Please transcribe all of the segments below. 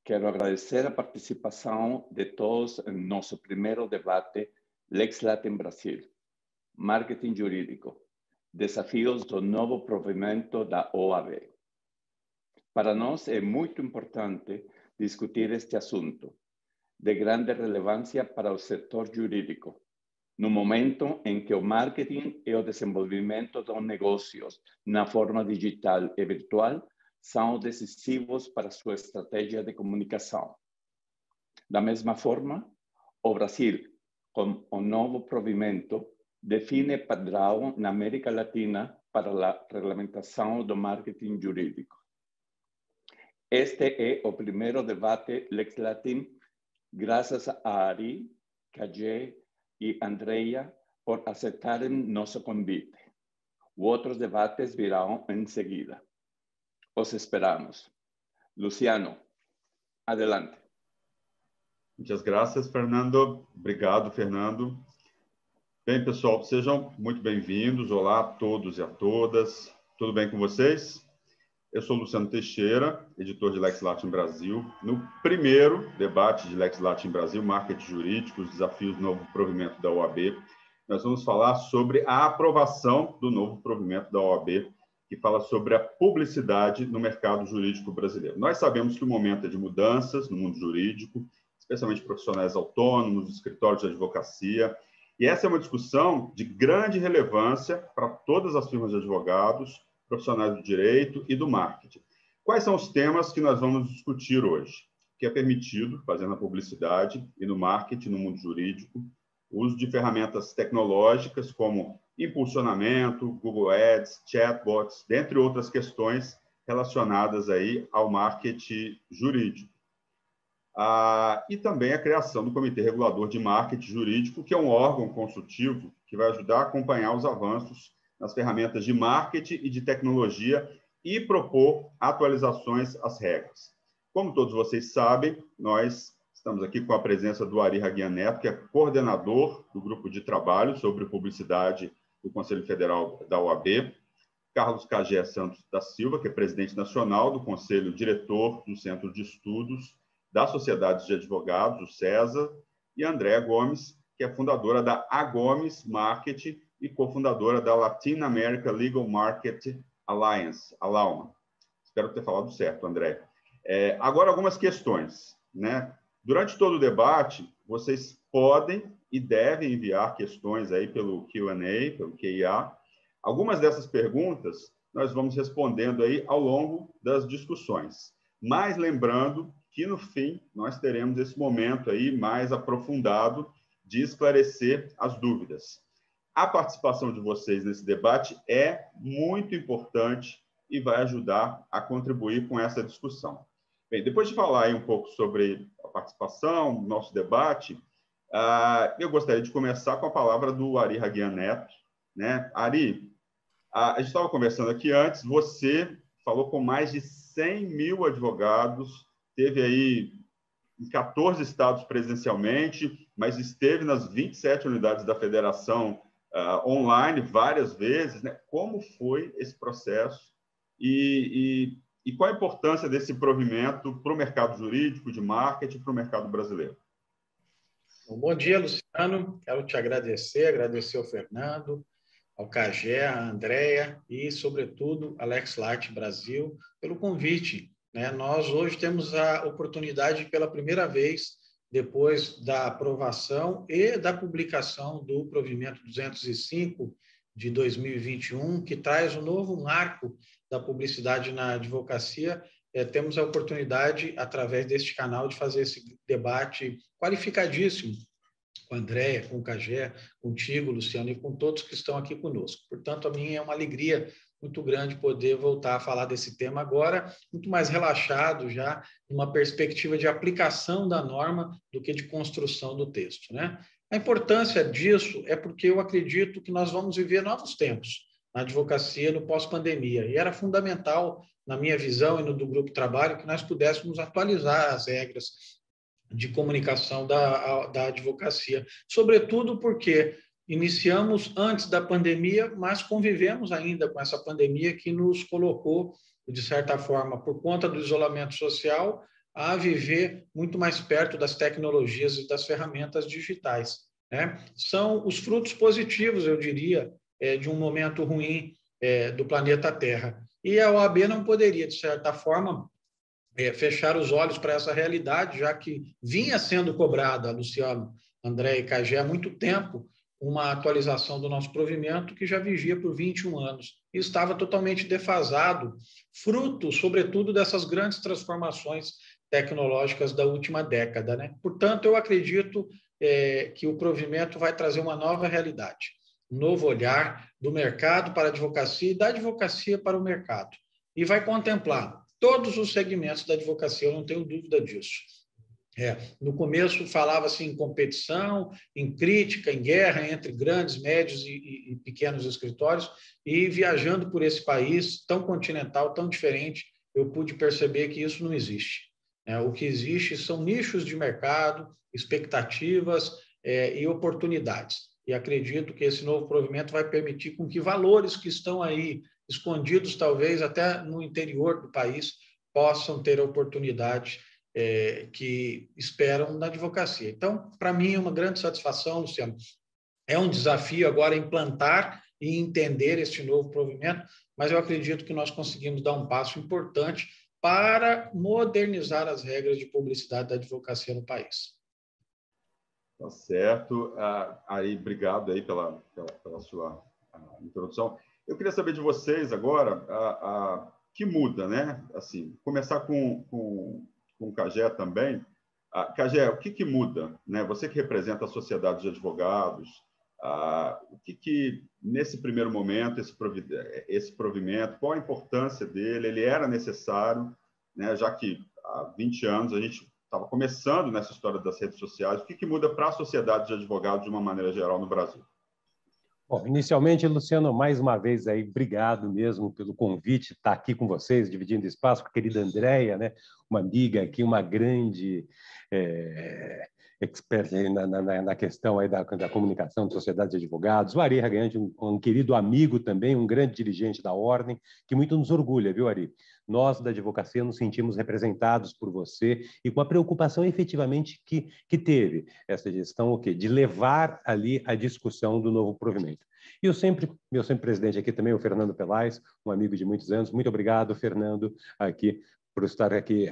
Quero agradecer a participação de todos em nosso primeiro debate LexLatin Brasil, Marketing Jurídico, Desafios do novo provimento da OAB. Para nós é muito importante discutir este assunto, de grande relevância para o setor jurídico, no momento em que o marketing e o desenvolvimento dos negócios na forma digital e virtual são decisivos para sua estratégia de comunicação. Da mesma forma, o Brasil, com o novo provimento, define padrão na América Latina para a regulamentação do marketing jurídico. Este é o primeiro debate LexLatin, graças a Ari, Kajé e Andrea por aceitarem nosso convite. Outros debates virão em seguida. Os esperamos. Luciano, adelante. Muitas graças, Fernando. Obrigado, Fernando. Bem, pessoal, sejam muito bem-vindos. Olá a todos e a todas. Tudo bem com vocês? Eu sou Luciano Teixeira, editor de LexLatin Brasil. No primeiro debate de LexLatin Brasil, Marketing Jurídico, os desafios do novo provimento da OAB, nós vamos falar sobre a aprovação do novo provimento da OAB, que fala sobre a publicidade no mercado jurídico brasileiro. Nós sabemos que o momento é de mudanças no mundo jurídico, especialmente profissionais autônomos, escritórios de advocacia, e essa é uma discussão de grande relevância para todas as firmas de advogados, profissionais do direito e do marketing. Quais são os temas que nós vamos discutir hoje? O que é permitido fazer na publicidade e no marketing no mundo jurídico, o uso de ferramentas tecnológicas como impulsionamento, Google Ads, chatbots, dentre outras questões relacionadas aí ao marketing jurídico. E também a criação do Comitê Regulador de Marketing Jurídico, que é um órgão consultivo que vai ajudar a acompanhar os avanços nas ferramentas de marketing e de tecnologia e propor atualizações às regras. Como todos vocês sabem, nós estamos aqui com a presença do Ari Raguian Neto, que é coordenador do grupo de trabalho sobre publicidade do Conselho Federal da OAB, Carlos Kajé Santos da Silva, que é presidente nacional do Conselho Diretor do Centro de Estudos da Sociedade de Advogados, o CESA, e Andréa Gomes, que é fundadora da Agomes Marketing e cofundadora da Latin America Legal Market Alliance, a LAUMA. Espero ter falado certo, André. Agora, algumas questões, né? Durante todo o debate, vocês podem e devem enviar questões aí pelo Q&A, pelo QIA. Algumas dessas perguntas nós vamos respondendo aí ao longo das discussões. Mas lembrando que, no fim, nós teremos esse momento aí mais aprofundado de esclarecer as dúvidas. A participação de vocês nesse debate é muito importante e vai ajudar a contribuir com essa discussão. Bem, depois de falar aí um pouco sobre a participação, nosso debate, eu gostaria de começar com a palavra do Ari Raguian Neto, né? Ari, a gente estava conversando aqui antes, você falou com mais de 100 mil advogados, teve aí em 14 estados presencialmente, mas esteve nas 27 unidades da federação online várias vezes, né? Como foi esse processo e qual a importância desse provimento para o mercado jurídico, de marketing, para o mercado brasileiro? Bom dia, Luciano. Quero te agradecer ao Fernando, ao Kajé, à Andrea e, sobretudo, a LexLatin Brasil pelo convite, né? Nós hoje temos a oportunidade, pela primeira vez, depois da aprovação e da publicação do provimento 205 de 2021, que traz um novo marco da publicidade na advocacia, temos a oportunidade, através deste canal, de fazer esse debate qualificadíssimo com a Andrea, com o Kajé, contigo, Luciano, e com todos que estão aqui conosco. Portanto, a mim é uma alegria muito grande poder voltar a falar desse tema agora, muito mais relaxado já, numa perspectiva de aplicação da norma do que de construção do texto, né? A importância disso é porque eu acredito que nós vamos viver novos tempos na advocacia no pós-pandemia, e era fundamental, na minha visão e no do grupo de trabalho, que nós pudéssemos atualizar as regras de comunicação da advocacia, sobretudo porque iniciamos antes da pandemia, mas convivemos ainda com essa pandemia que nos colocou, de certa forma, por conta do isolamento social, a viver muito mais perto das tecnologias e das ferramentas digitais, né? São os frutos positivos, eu diria, de um momento ruim do planeta Terra. E a OAB não poderia, de certa forma, fechar os olhos para essa realidade, já que vinha sendo cobrada, Luciano, André e Cagé, há muito tempo, uma atualização do nosso provimento que já vigia por 21 anos e estava totalmente defasado, fruto, sobretudo, dessas grandes transformações tecnológicas da última década, né? Portanto, eu acredito que o provimento vai trazer uma nova realidade, um novo olhar do mercado para a advocacia e da advocacia para o mercado, e vai contemplar todos os segmentos da advocacia, eu não tenho dúvida disso. No começo falava-se em competição, em crítica, em guerra entre grandes, médios e pequenos escritórios, e viajando por esse país tão continental, tão diferente, eu pude perceber que isso não existe. O que existe são nichos de mercado, expectativas e oportunidades. E acredito que esse novo provimento vai permitir com que valores que estão aí escondidos, talvez até no interior do país, possam ter oportunidade que esperam na advocacia. Então, para mim, é uma grande satisfação, Luciano. É um desafio agora implantar e entender este novo provimento, mas eu acredito que nós conseguimos dar um passo importante para modernizar as regras de publicidade da advocacia no país. Tá certo. Aí, obrigado aí pela sua introdução. Eu queria saber de vocês agora que muda, né? Assim, começar com o Cagé também. Cagé, o que muda, né? Você que representa a sociedade de advogados, o que nesse primeiro momento esse provimento, qual a importância dele? Ele era necessário, né? Já que há 20 anos a gente estava começando nessa história das redes sociais. O que muda para a sociedade de advogados de uma maneira geral no Brasil? Bom, inicialmente, Luciano, mais uma vez aí, obrigado mesmo pelo convite, estar aqui com vocês, dividindo espaço com a querida Andréia, né? Uma amiga aqui, uma grande expert na questão aí da comunicação de sociedade de advogados, o Ari Hagante, um querido amigo também, um grande dirigente da Ordem, que muito nos orgulha, viu, Ari? Nós, da advocacia, nos sentimos representados por você e com a preocupação efetivamente que teve essa gestão de levar ali a discussão do novo provimento. E meu sempre presidente aqui também, o Fernando Pelais, um amigo de muitos anos. Muito obrigado, Fernando, aqui por estar aqui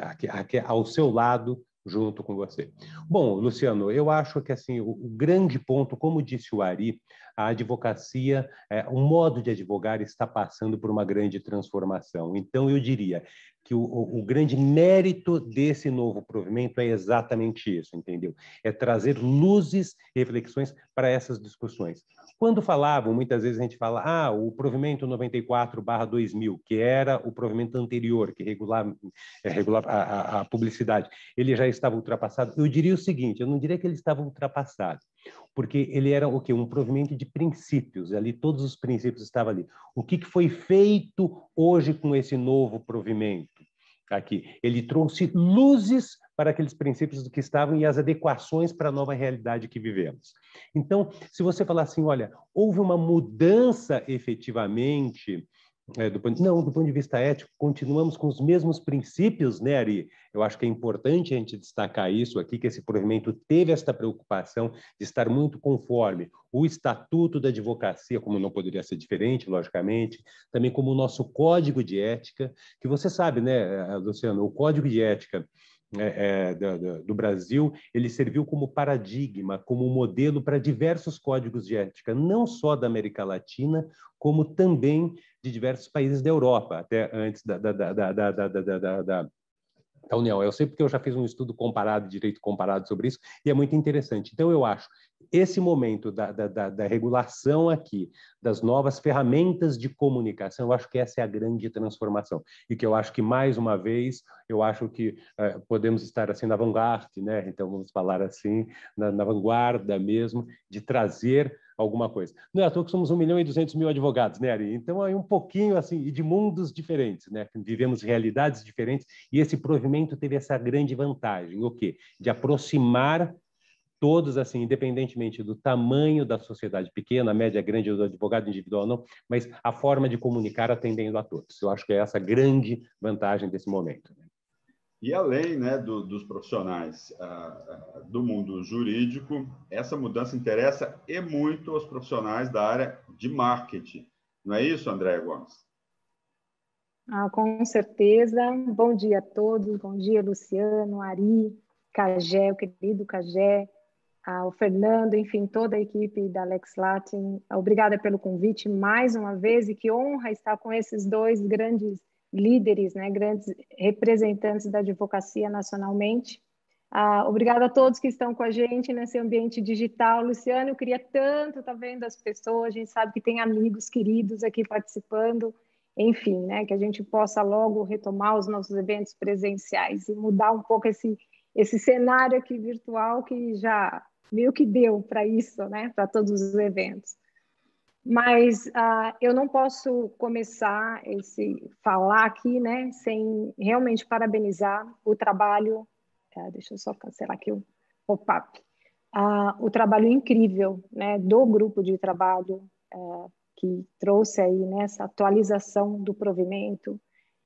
ao seu lado, junto com você. Bom, Luciano, eu acho que assim o grande ponto, como disse o Ari, a advocacia, o modo de advogar está passando por uma grande transformação. Então, eu diria que o grande mérito desse novo provimento é exatamente isso, entendeu? É trazer luzes e reflexões para essas discussões. Quando falavam, muitas vezes a gente fala, o provimento 94/2000, que era o provimento anterior, que regulava a publicidade, ele já estava ultrapassado. Eu diria o seguinte, eu não diria que ele estava ultrapassado, porque ele era o quê? Um provimento de princípios, ali todos os princípios estavam ali. O que foi feito hoje com esse novo provimento? Aqui, ele trouxe luzes para aqueles princípios que estavam e as adequações para a nova realidade que vivemos. Então, se você falar assim, olha, houve uma mudança efetivamente do ponto de vista ético, continuamos com os mesmos princípios, né, Ari? Eu acho que é importante a gente destacar isso aqui, que esse provimento teve esta preocupação de estar muito conforme o Estatuto da Advocacia, como não poderia ser diferente, logicamente, também como o nosso Código de Ética, que você sabe, né, Luciano, o Código de Ética do Brasil, ele serviu como paradigma, como modelo para diversos códigos de ética, não só da América Latina, como também de diversos países da Europa, até antes da União. Eu sei porque eu já fiz um estudo comparado, direito comparado sobre isso, e é muito interessante. Então, eu acho esse momento da regulação aqui, das novas ferramentas de comunicação, eu acho que essa é a grande transformação. E que eu acho que, mais uma vez, eu acho que podemos estar assim na vanguarda, né? Então, vamos falar assim, na vanguarda mesmo, de trazer alguma coisa. Não é à toa que somos 1.200.000 advogados, né, Ari? Então, é um pouquinho assim, e de mundos diferentes, né? Vivemos realidades diferentes, e esse provimento teve essa grande vantagem, o quê? De aproximar todos, assim, independentemente do tamanho da sociedade pequena, média, grande, do advogado individual, não, mas a forma de comunicar atendendo a todos. Eu acho que é essa a grande vantagem desse momento. E além, né, dos profissionais do mundo jurídico, essa mudança interessa e muito aos profissionais da área de marketing. Não é isso, Andréa Gomes? Com certeza. Bom dia a todos. Bom dia, Luciano, Ari, Cagé, o querido Cagé, o Fernando, enfim, toda a equipe da Lex Latin. Obrigada pelo convite mais uma vez e que honra estar com esses dois grandes líderes, né, grandes representantes da advocacia nacionalmente. Obrigada a todos que estão com a gente nesse ambiente digital. Luciano, eu queria tanto estar vendo as pessoas, a gente sabe que tem amigos queridos aqui participando, enfim, né, que a gente possa logo retomar os nossos eventos presenciais e mudar um pouco esse cenário aqui virtual que já meio que deu para isso, né, para todos os eventos. Mas eu não posso começar falar aqui, né, sem realmente parabenizar o trabalho. Deixa eu só cancelar aqui o pop-up. O trabalho incrível, né, do grupo de trabalho que trouxe aí nessa atualização do provimento,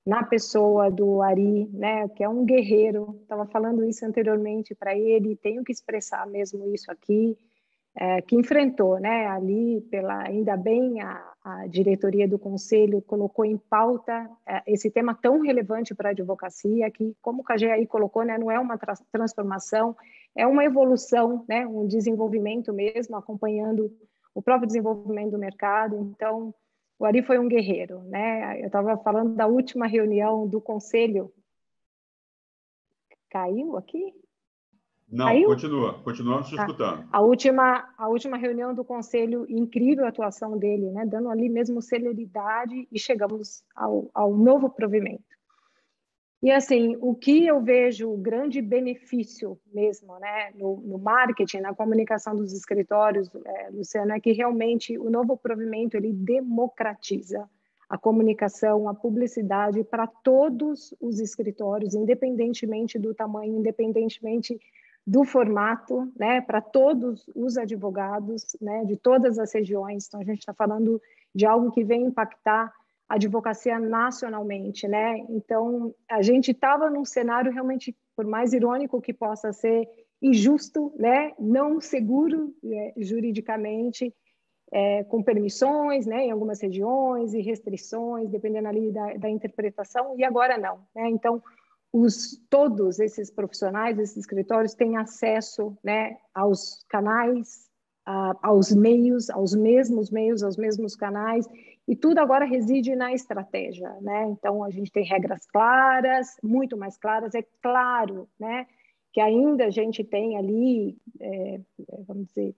na pessoa do Ari, né, que é um guerreiro. Estava falando isso anteriormente para ele, tenho que expressar mesmo isso aqui. Que enfrentou, né, ali, ainda bem, a diretoria do Conselho colocou em pauta esse tema tão relevante para a advocacia, que, como o Cagé aí colocou, né, não é uma transformação, é uma evolução, né, um desenvolvimento mesmo, acompanhando o próprio desenvolvimento do mercado. Então, o Ari foi um guerreiro, né? Eu estava falando da última reunião do Conselho. Caiu aqui? Não, Caiu? continuamos te escutando. A última reunião do Conselho, incrível a atuação dele, né? Dando ali mesmo celeridade e chegamos ao novo provimento. E assim, o que eu vejo o grande benefício mesmo, né, no marketing, na comunicação dos escritórios, Luciano, é que realmente o novo provimento ele democratiza a comunicação, a publicidade para todos os escritórios, independentemente do tamanho, independentemente do formato, né, para todos os advogados, né, de todas as regiões. Então, a gente está falando de algo que vem impactar a advocacia nacionalmente, né? Então, a gente estava num cenário realmente, por mais irônico que possa ser, injusto, né? Não seguro juridicamente, com permissões, né? Em algumas regiões e restrições, dependendo ali da interpretação, e agora não, né? Então, todos esses profissionais, esses escritórios têm acesso, né, aos canais, aos meios, aos mesmos canais, e tudo agora reside na estratégia, né? Então, a gente tem regras claras, muito mais claras. É claro, né, que ainda a gente tem ali, vamos dizer,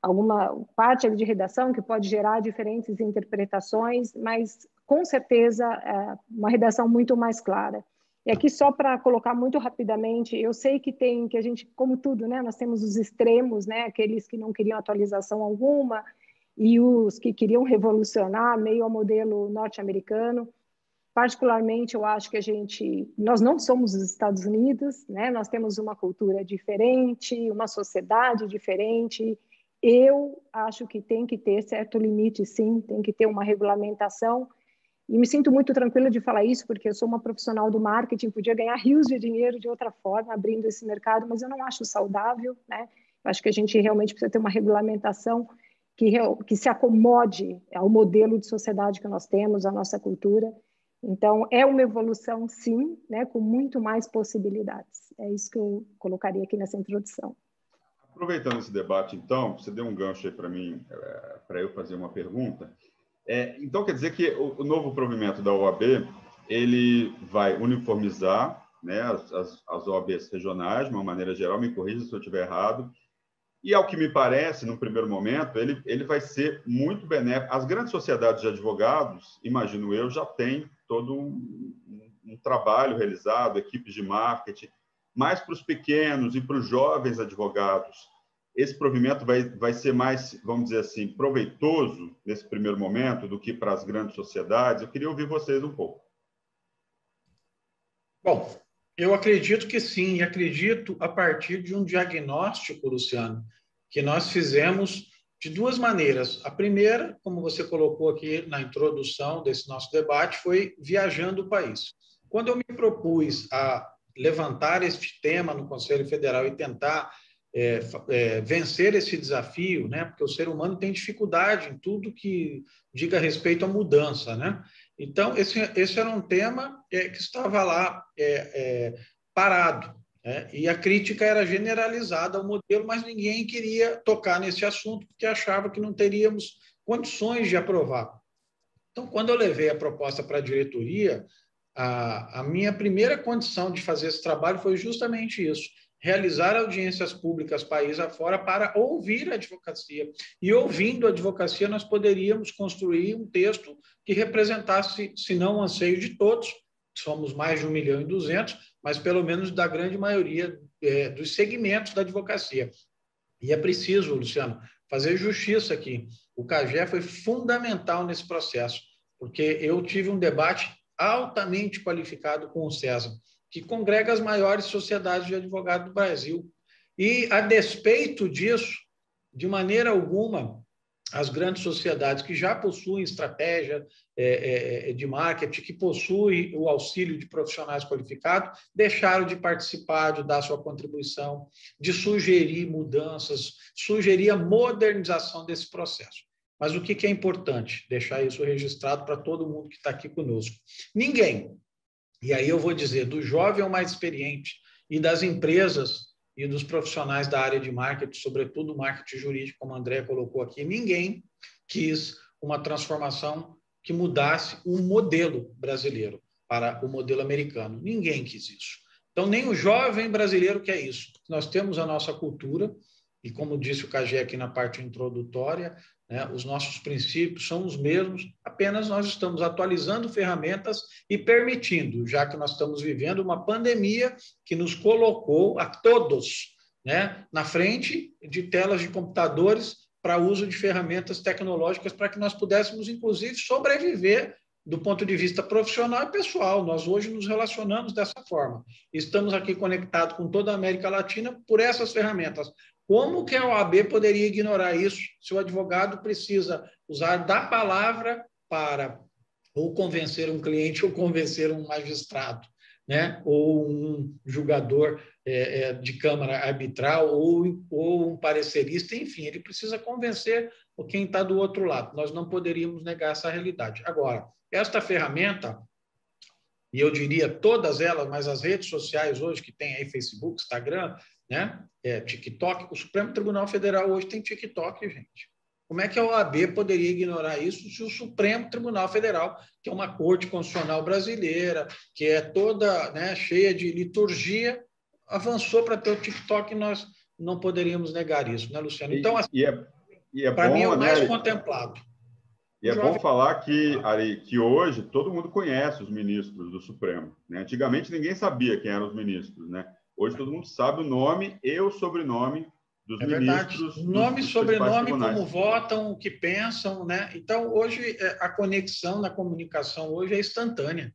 alguma parte ali de redação que pode gerar diferentes interpretações, mas, com certeza, uma redação muito mais clara. E aqui, só para colocar muito rapidamente, eu sei que a gente, como tudo, né, nós temos os extremos, né, aqueles que não queriam atualização alguma, e os que queriam revolucionar, meio ao modelo norte-americano. Particularmente, eu acho que nós não somos os Estados Unidos, né? Nós temos uma cultura diferente, uma sociedade diferente. Eu acho que tem que ter certo limite, sim, tem que ter uma regulamentação. E me sinto muito tranquila de falar isso, porque eu sou uma profissional do marketing, podia ganhar rios de dinheiro de outra forma, abrindo esse mercado, mas eu não acho saudável, né? Eu acho que a gente realmente precisa ter uma regulamentação que se acomode ao modelo de sociedade que nós temos, à nossa cultura. Então, é uma evolução, sim, né, com muito mais possibilidades. É isso que eu colocaria aqui nessa introdução. Aproveitando esse debate, então, você deu um gancho aí para mim, para eu fazer uma pergunta. Então, quer dizer que o novo provimento da OAB, ele vai uniformizar, né, as OABs regionais, de uma maneira geral, me corrija se eu estiver errado, e, ao que me parece, no primeiro momento, ele vai ser muito benéfico. As grandes sociedades de advogados, imagino eu, já têm todo um trabalho realizado, equipes de marketing, mas para os pequenos e para os jovens advogados, esse provimento vai ser mais, vamos dizer assim, proveitoso nesse primeiro momento do que para as grandes sociedades. Eu queria ouvir vocês um pouco. Bom, eu acredito que sim, e acredito a partir de um diagnóstico, Luciano, que nós fizemos de duas maneiras. A primeira, como você colocou aqui na introdução desse nosso debate, foi viajando o país. Quando eu me propus a levantar este tema no Conselho Federal e tentar vencer esse desafio, né? Porque o ser humano tem dificuldade em tudo que diga respeito à mudança, né? Então, esse era um tema que estava lá parado, né? E a crítica era generalizada ao modelo, mas ninguém queria tocar nesse assunto porque achava que não teríamos condições de aprovar. Então, quando eu levei a proposta para a diretoria, a minha primeira condição de fazer esse trabalho foi justamente isso: realizar audiências públicas país afora para ouvir a advocacia. E ouvindo a advocacia, nós poderíamos construir um texto que representasse, se não o anseio de todos, somos mais de 1.200.000, mas pelo menos da grande maioria dos segmentos da advocacia. E é preciso, Luciano, fazer justiça aqui. O CAGE foi fundamental nesse processo, porque eu tive um debate altamente qualificado com o César, que congrega as maiores sociedades de advogados do Brasil. E, a despeito disso, de maneira alguma, as grandes sociedades que já possuem estratégia de marketing, que possuem o auxílio de profissionais qualificados, deixaram de participar, de dar sua contribuição, de sugerir mudanças, sugerir a modernização desse processo. Mas o que é importante? Deixar isso registrado para todo mundo que está aqui conosco. Ninguém, e aí eu vou dizer, do jovem ao mais experiente, e das empresas e dos profissionais da área de marketing, sobretudo o marketing jurídico, como a André colocou aqui, ninguém quis uma transformação que mudasse o modelo brasileiro para o modelo americano. Ninguém quis isso. Então, nem o jovem brasileiro quer isso. Nós temos a nossa cultura, e como disse o CAGE aqui na parte introdutória, né, os nossos princípios são os mesmos, apenas nós estamos atualizando ferramentas e permitindo, já que nós estamos vivendo uma pandemia que nos colocou a todos, né, na frente de telas de computadores para uso de ferramentas tecnológicas para que nós pudéssemos, inclusive, sobreviver do ponto de vista profissional e pessoal. Nós hoje nos relacionamos dessa forma. Estamos aqui conectados com toda a América Latina por essas ferramentas. Como que a OAB poderia ignorar isso se o advogado precisa usar da palavra para ou convencer um cliente ou convencer um magistrado, né? Ou um julgador de câmara arbitral ou um parecerista, enfim, ele precisa convencer quem está do outro lado. Nós não poderíamos negar essa realidade. Agora, esta ferramenta, e eu diria todas elas, mas as redes sociais hoje, que tem aí Facebook, Instagram, né? TikTok, o Supremo Tribunal Federal hoje tem TikTok, gente. Como é que a OAB poderia ignorar isso se o Supremo Tribunal Federal, que é uma corte constitucional brasileira, que é toda, né, cheia de liturgia, avançou para ter o TikTok, e nós não poderíamos negar isso, né, Luciano? Então, assim, para mim, é o mais contemplado. E é bom falar que, Ari, que hoje todo mundo conhece os ministros do Supremo, né? Antigamente ninguém sabia quem eram os ministros, né? Hoje todo mundo sabe o nome e o sobrenome dos ministros. Nome e sobrenome, como votam, o que pensam, né? Então, hoje, a conexão na comunicação hoje é instantânea.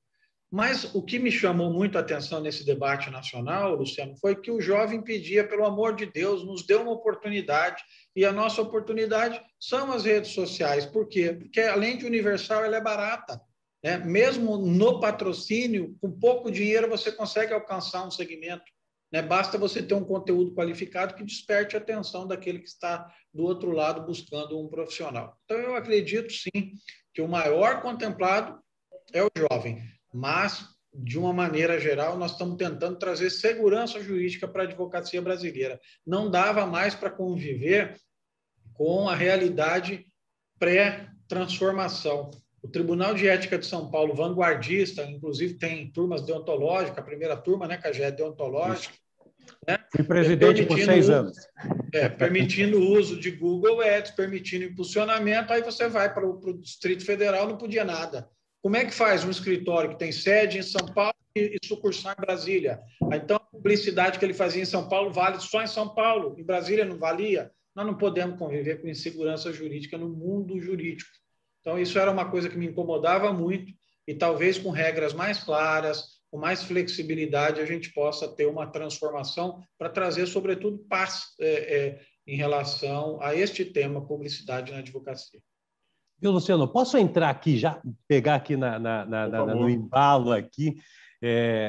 Mas o que me chamou muito a atenção nesse debate nacional, Luciano, foi que o jovem pedia, pelo amor de Deus, nos dê uma oportunidade, e a nossa oportunidade são as redes sociais. Por quê? Porque, além de universal, ela é barata, né? Mesmo no patrocínio, com pouco dinheiro, você consegue alcançar um segmento, né? Basta você ter um conteúdo qualificado que desperte a atenção daquele que está do outro lado buscando um profissional. Então, eu acredito, sim, que o maior contemplado é o jovem. Mas, de uma maneira geral, nós estamos tentando trazer segurança jurídica para a advocacia brasileira. Não dava mais para conviver com a realidade pré-transformação. O Tribunal de Ética de São Paulo, vanguardista, inclusive tem turmas deontológicas, a primeira turma, né, que já é deontológica. Né? Fui presidente por 6 anos. Permitindo o uso de Google Ads, permitindo impulsionamento, aí você vai para o Distrito Federal, não podia nada. Como é que faz um escritório que tem sede em São Paulo e sucursal em Brasília? Então, a publicidade que ele fazia em São Paulo vale só em São Paulo, em Brasília não valia? Nós não podemos conviver com insegurança jurídica no mundo jurídico. Então, isso era uma coisa que me incomodava muito, e talvez com regras mais claras, com mais flexibilidade, a gente possa ter uma transformação para trazer, sobretudo, paz em relação a este tema, publicidade na advocacia. Viu, Luciano? Posso entrar aqui, já pegar aqui no embalo aqui?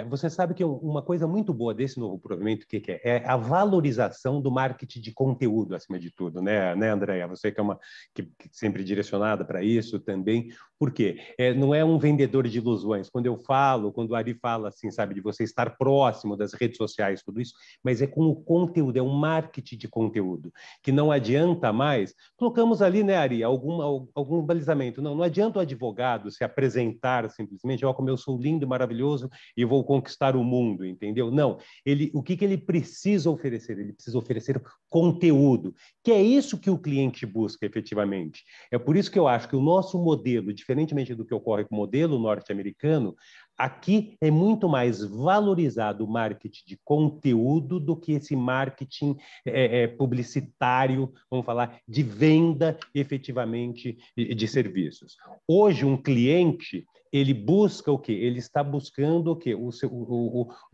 Você sabe que uma coisa muito boa desse novo provimento, o que é? É a valorização do marketing de conteúdo, acima de tudo, né, Andréia? Você que é que sempre direcionada para isso também. Por quê? Não é um vendedor de ilusões. Quando o Ari fala assim, sabe, de você estar próximo das redes sociais, tudo isso, mas é com o conteúdo, é um marketing de conteúdo, que não adianta mais. Colocamos ali, né, Ari, algum balizamento. Não adianta o advogado se apresentar simplesmente, como eu sou lindo e maravilhoso e vou conquistar o mundo, entendeu? Não. O que ele precisa oferecer? Ele precisa oferecer conteúdo, que é isso que o cliente busca efetivamente. É por isso que eu acho que o nosso modelo, diferentemente do que ocorre com o modelo norte-americano, aqui é muito mais valorizado o marketing de conteúdo do que esse marketing publicitário, vamos falar, de venda efetivamente de serviços. Hoje, um cliente, ele busca o quê? Ele está buscando o quê?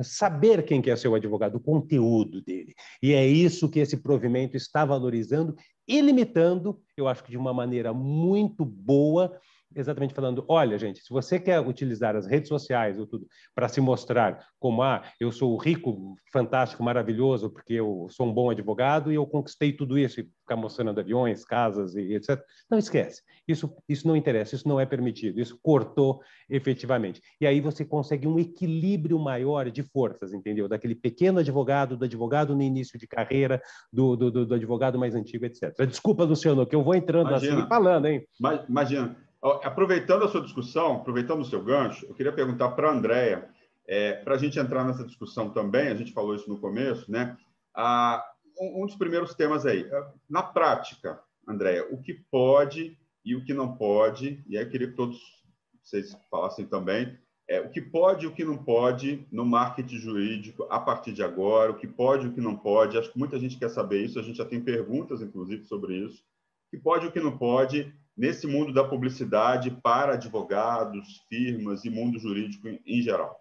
Saber quem que é seu advogado, o conteúdo dele. E é isso que esse provimento está valorizando e limitando, eu acho que de uma maneira muito boa, exatamente falando, olha, gente, se você quer utilizar as redes sociais ou tudo para se mostrar como, eu sou rico, fantástico, maravilhoso, porque eu sou um bom advogado e eu conquistei tudo isso, e ficar mostrando aviões, casas e etc. Não esquece. Isso não interessa, isso não é permitido, isso cortou efetivamente. E aí você consegue um equilíbrio maior de forças, entendeu? Daquele pequeno advogado, do advogado no início de carreira, do advogado mais antigo, etc. Desculpa, Luciano, que eu vou entrando assim e falando, hein? Imagina. Aproveitando a sua discussão, aproveitando o seu gancho, eu queria perguntar para a Andréia, para a gente entrar nessa discussão também, a gente falou isso no começo, né? Um dos primeiros temas aí. Na prática, Andréia, o que pode e o que não pode, e aí eu queria que todos vocês falassem também, o que pode e o que não pode no marketing jurídico a partir de agora, o que pode e o que não pode. Acho que muita gente quer saber isso, a gente já tem perguntas, inclusive, sobre isso. O que pode e o que não pode nesse mundo da publicidade para advogados, firmas e mundo jurídico em geral?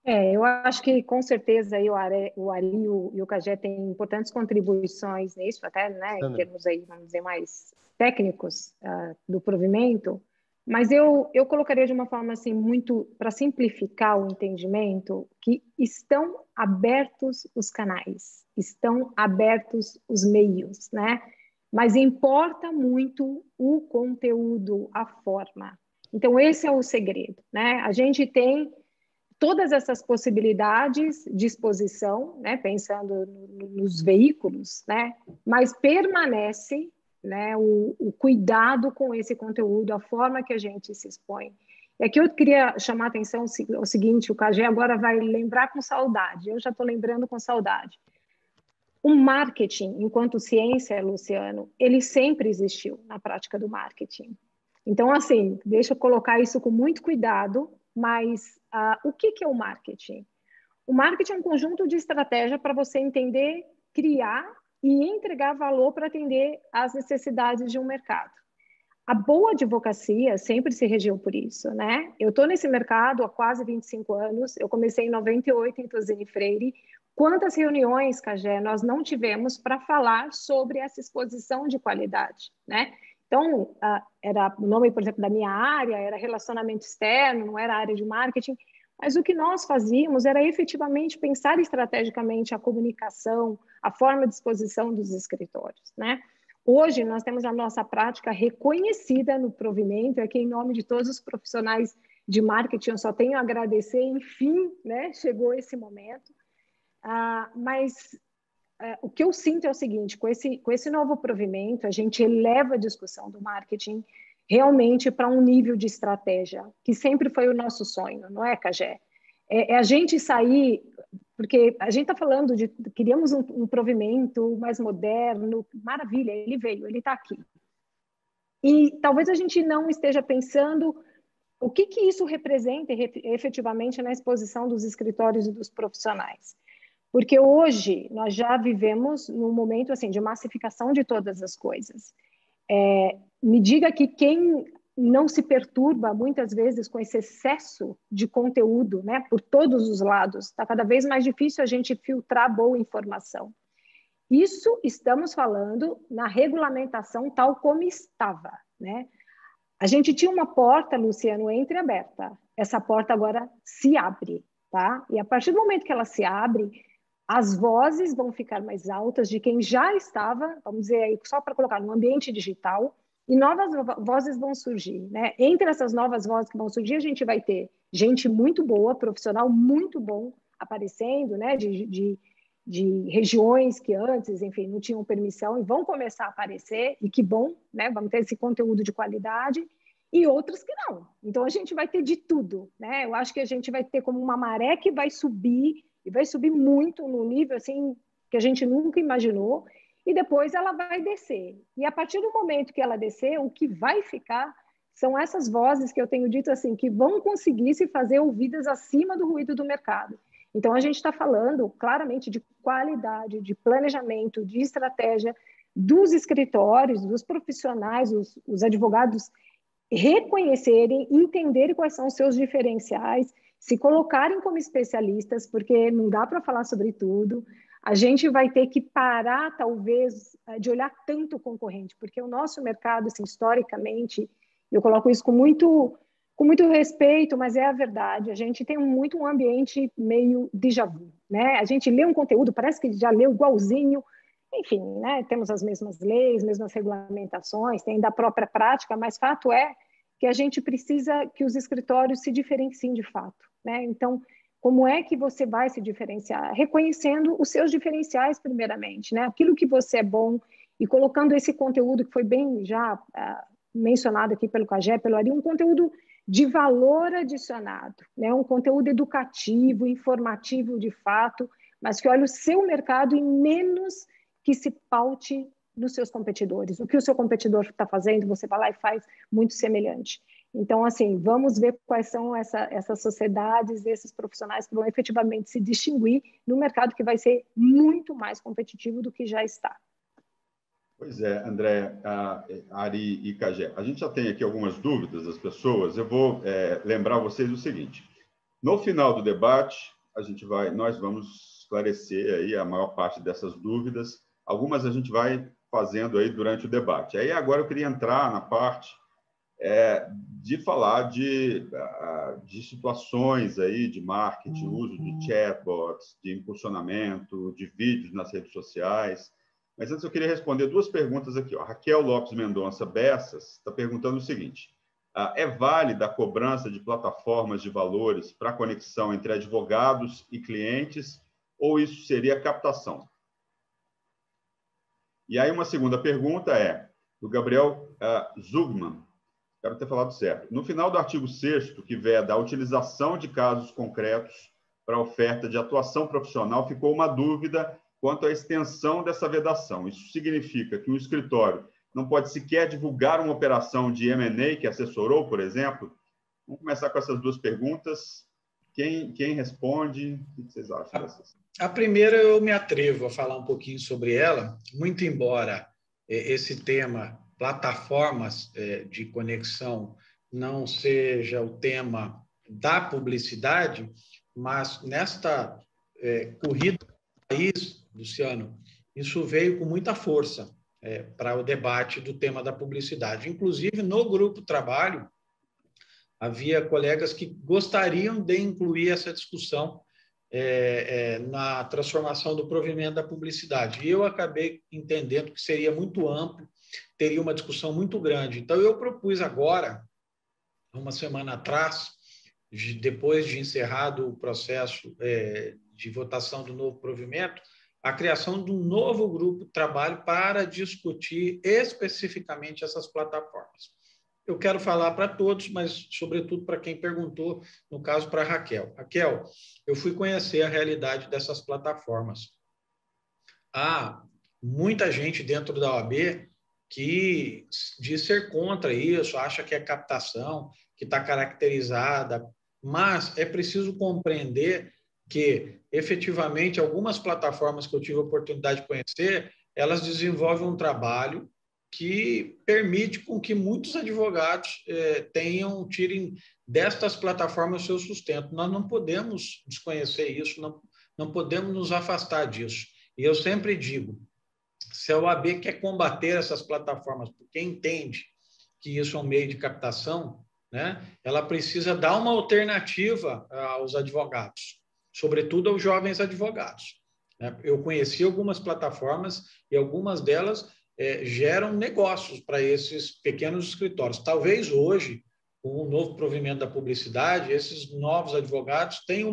Eu acho que, com certeza, aí o Ari e o Cagé têm importantes contribuições nisso, até, né, em termos aí, vamos dizer, mais técnicos do provimento, mas eu colocaria de uma forma assim, muito para simplificar o entendimento, que estão abertos os canais, estão abertos os meios, né? Mas importa muito o conteúdo, a forma. Então, esse é o segredo, né? A gente tem todas essas possibilidades de exposição, né, pensando nos veículos, né, mas permanece, né, o cuidado com esse conteúdo, a forma que a gente se expõe. E aqui eu queria chamar a atenção o seguinte, o Cagé agora vai lembrar com saudade, eu já estou lembrando com saudade. O marketing, enquanto ciência, Luciano, ele sempre existiu na prática do marketing. Então, assim, deixa eu colocar isso com muito cuidado, mas o que é o marketing? O marketing é um conjunto de estratégia para você entender, criar e entregar valor para atender às necessidades de um mercado. A boa advocacia sempre se regiu por isso, né? Eu estou nesse mercado há quase 25 anos, eu comecei em 98 em Tosini Freire. Quantas reuniões, Cagé, nós não tivemos para falar sobre essa exposição de qualidade, né? Então, era o nome, por exemplo, da minha área, era relacionamento externo, não era área de marketing, mas o que nós fazíamos era efetivamente pensar estrategicamente a comunicação, a forma de exposição dos escritórios, né? Hoje, nós temos a nossa prática reconhecida no provimento, aqui em nome de todos os profissionais de marketing, eu só tenho a agradecer, enfim, né? Chegou esse momento, mas o que eu sinto é o seguinte, com esse novo provimento, a gente eleva a discussão do marketing realmente para um nível de estratégia, que sempre foi o nosso sonho, não é, Cagé? É a gente sair, porque a gente está falando queríamos um provimento mais moderno, maravilha, ele veio, ele está aqui. E talvez a gente não esteja pensando o que isso representa efetivamente na exposição dos escritórios e dos profissionais. Porque hoje nós já vivemos num momento assim de massificação de todas as coisas. Me diga que quem não se perturba muitas vezes com esse excesso de conteúdo, né, por todos os lados, está cada vez mais difícil a gente filtrar boa informação. Isso estamos falando na regulamentação tal como estava, né? A gente tinha uma porta, Luciano, entreaberta. essa porta agora se abre, tá? E a partir do momento que ela se abre, as vozes vão ficar mais altas de quem já estava, vamos dizer aí, só para colocar no ambiente digital, e novas vozes vão surgir, né? Entre essas novas vozes que vão surgir, a gente vai ter gente muito boa, profissional muito bom aparecendo, né? De regiões que antes, enfim, não tinham permissão e vão começar a aparecer, e que bom, né? Vamos ter esse conteúdo de qualidade, e outros que não. Então, a gente vai ter de tudo, né? Eu acho que a gente vai ter como uma maré que vai subir, e vai subir muito no nível, assim, que a gente nunca imaginou, e depois ela vai descer. E a partir do momento que ela descer, o que vai ficar são essas vozes que eu tenho dito, assim, que vão conseguir se fazer ouvidas acima do ruído do mercado. Então, a gente está falando claramente de qualidade, de planejamento, de estratégia dos escritórios, dos profissionais, os advogados reconhecerem, entenderem quais são os seus diferenciais, se colocarem como especialistas, porque não dá para falar sobre tudo. A gente vai ter que parar, talvez, de olhar tanto o concorrente, porque o nosso mercado, assim, historicamente, eu coloco isso com muito respeito, mas é a verdade, a gente tem muito um ambiente meio déjà vu, né? A gente lê um conteúdo, parece que já leu igualzinho, enfim, né? Temos as mesmas leis, mesmas regulamentações, tem da própria prática, mas fato é que a gente precisa que os escritórios se diferenciem de fato, né? Então, como é que você vai se diferenciar? Reconhecendo os seus diferenciais, primeiramente, né? Aquilo que você é bom, e colocando esse conteúdo que foi bem já mencionado aqui pelo Cagé, pelo Ari, um conteúdo de valor adicionado, né? Um conteúdo educativo, informativo de fato, mas que olha o seu mercado e menos que se paute nos seus competidores. O que o seu competidor está fazendo, você vai lá e faz muito semelhante. Então, assim, vamos ver quais são essas sociedades, esses profissionais que vão efetivamente se distinguir no mercado que vai ser muito mais competitivo do que já está. Pois é, André, Ari e Cagé. A gente já tem aqui algumas dúvidas das pessoas. Eu vou lembrar vocês o seguinte. No final do debate, nós vamos esclarecer aí a maior parte dessas dúvidas. Algumas a gente vai fazendo aí durante o debate. Aí agora eu queria entrar na parte de falar de situações aí de marketing, uso de chatbots, de impulsionamento, de vídeos nas redes sociais. Mas antes eu queria responder duas perguntas aqui. A Raquel Lopes Mendonça Bessas está perguntando o seguinte: é válida a cobrança de plataformas de valores para a conexão entre advogados e clientes, ou isso seria captação? E aí uma segunda pergunta do Gabriel Zugman. Espero ter falado certo. No final do artigo 6º, que veda a utilização de casos concretos para oferta de atuação profissional, ficou uma dúvida quanto à extensão dessa vedação. Isso significa que um escritório não pode sequer divulgar uma operação de M&A que assessorou, por exemplo? Vamos começar com essas duas perguntas. Quem responde? O que vocês acham dessas? A primeira eu me atrevo a falar um pouquinho sobre ela, muito embora esse tema, plataformas de conexão, não seja o tema da publicidade, mas nesta corrida do país, Luciano, isso veio com muita força para o debate do tema da publicidade. Inclusive, no grupo de trabalho, havia colegas que gostariam de incluir essa discussão na transformação do provimento da publicidade. E eu acabei entendendo que seria muito amplo, teria uma discussão muito grande. Então, eu propus agora, uma semana atrás, depois de encerrado o processo de votação do novo provimento, a criação de um novo grupo de trabalho para discutir especificamente essas plataformas. Eu quero falar para todos, mas, sobretudo, para quem perguntou, no caso, para a Raquel. Raquel, eu fui conhecer a realidade dessas plataformas. Há muita gente dentro da OAB que diz ser contra isso, acha que é captação, que está caracterizada, mas é preciso compreender que, efetivamente, algumas plataformas que eu tive a oportunidade de conhecer, elas desenvolvem um trabalho que permite com que muitos advogados tirem destas plataformas o seu sustento. Nós não podemos desconhecer isso, não podemos nos afastar disso. E eu sempre digo, se a OAB quer combater essas plataformas, porque entende que isso é um meio de captação, né, ela precisa dar uma alternativa aos advogados, sobretudo aos jovens advogados. Eu conheci algumas plataformas e algumas delas geram negócios para esses pequenos escritórios. Talvez hoje, com o novo provimento da publicidade, esses novos advogados tenham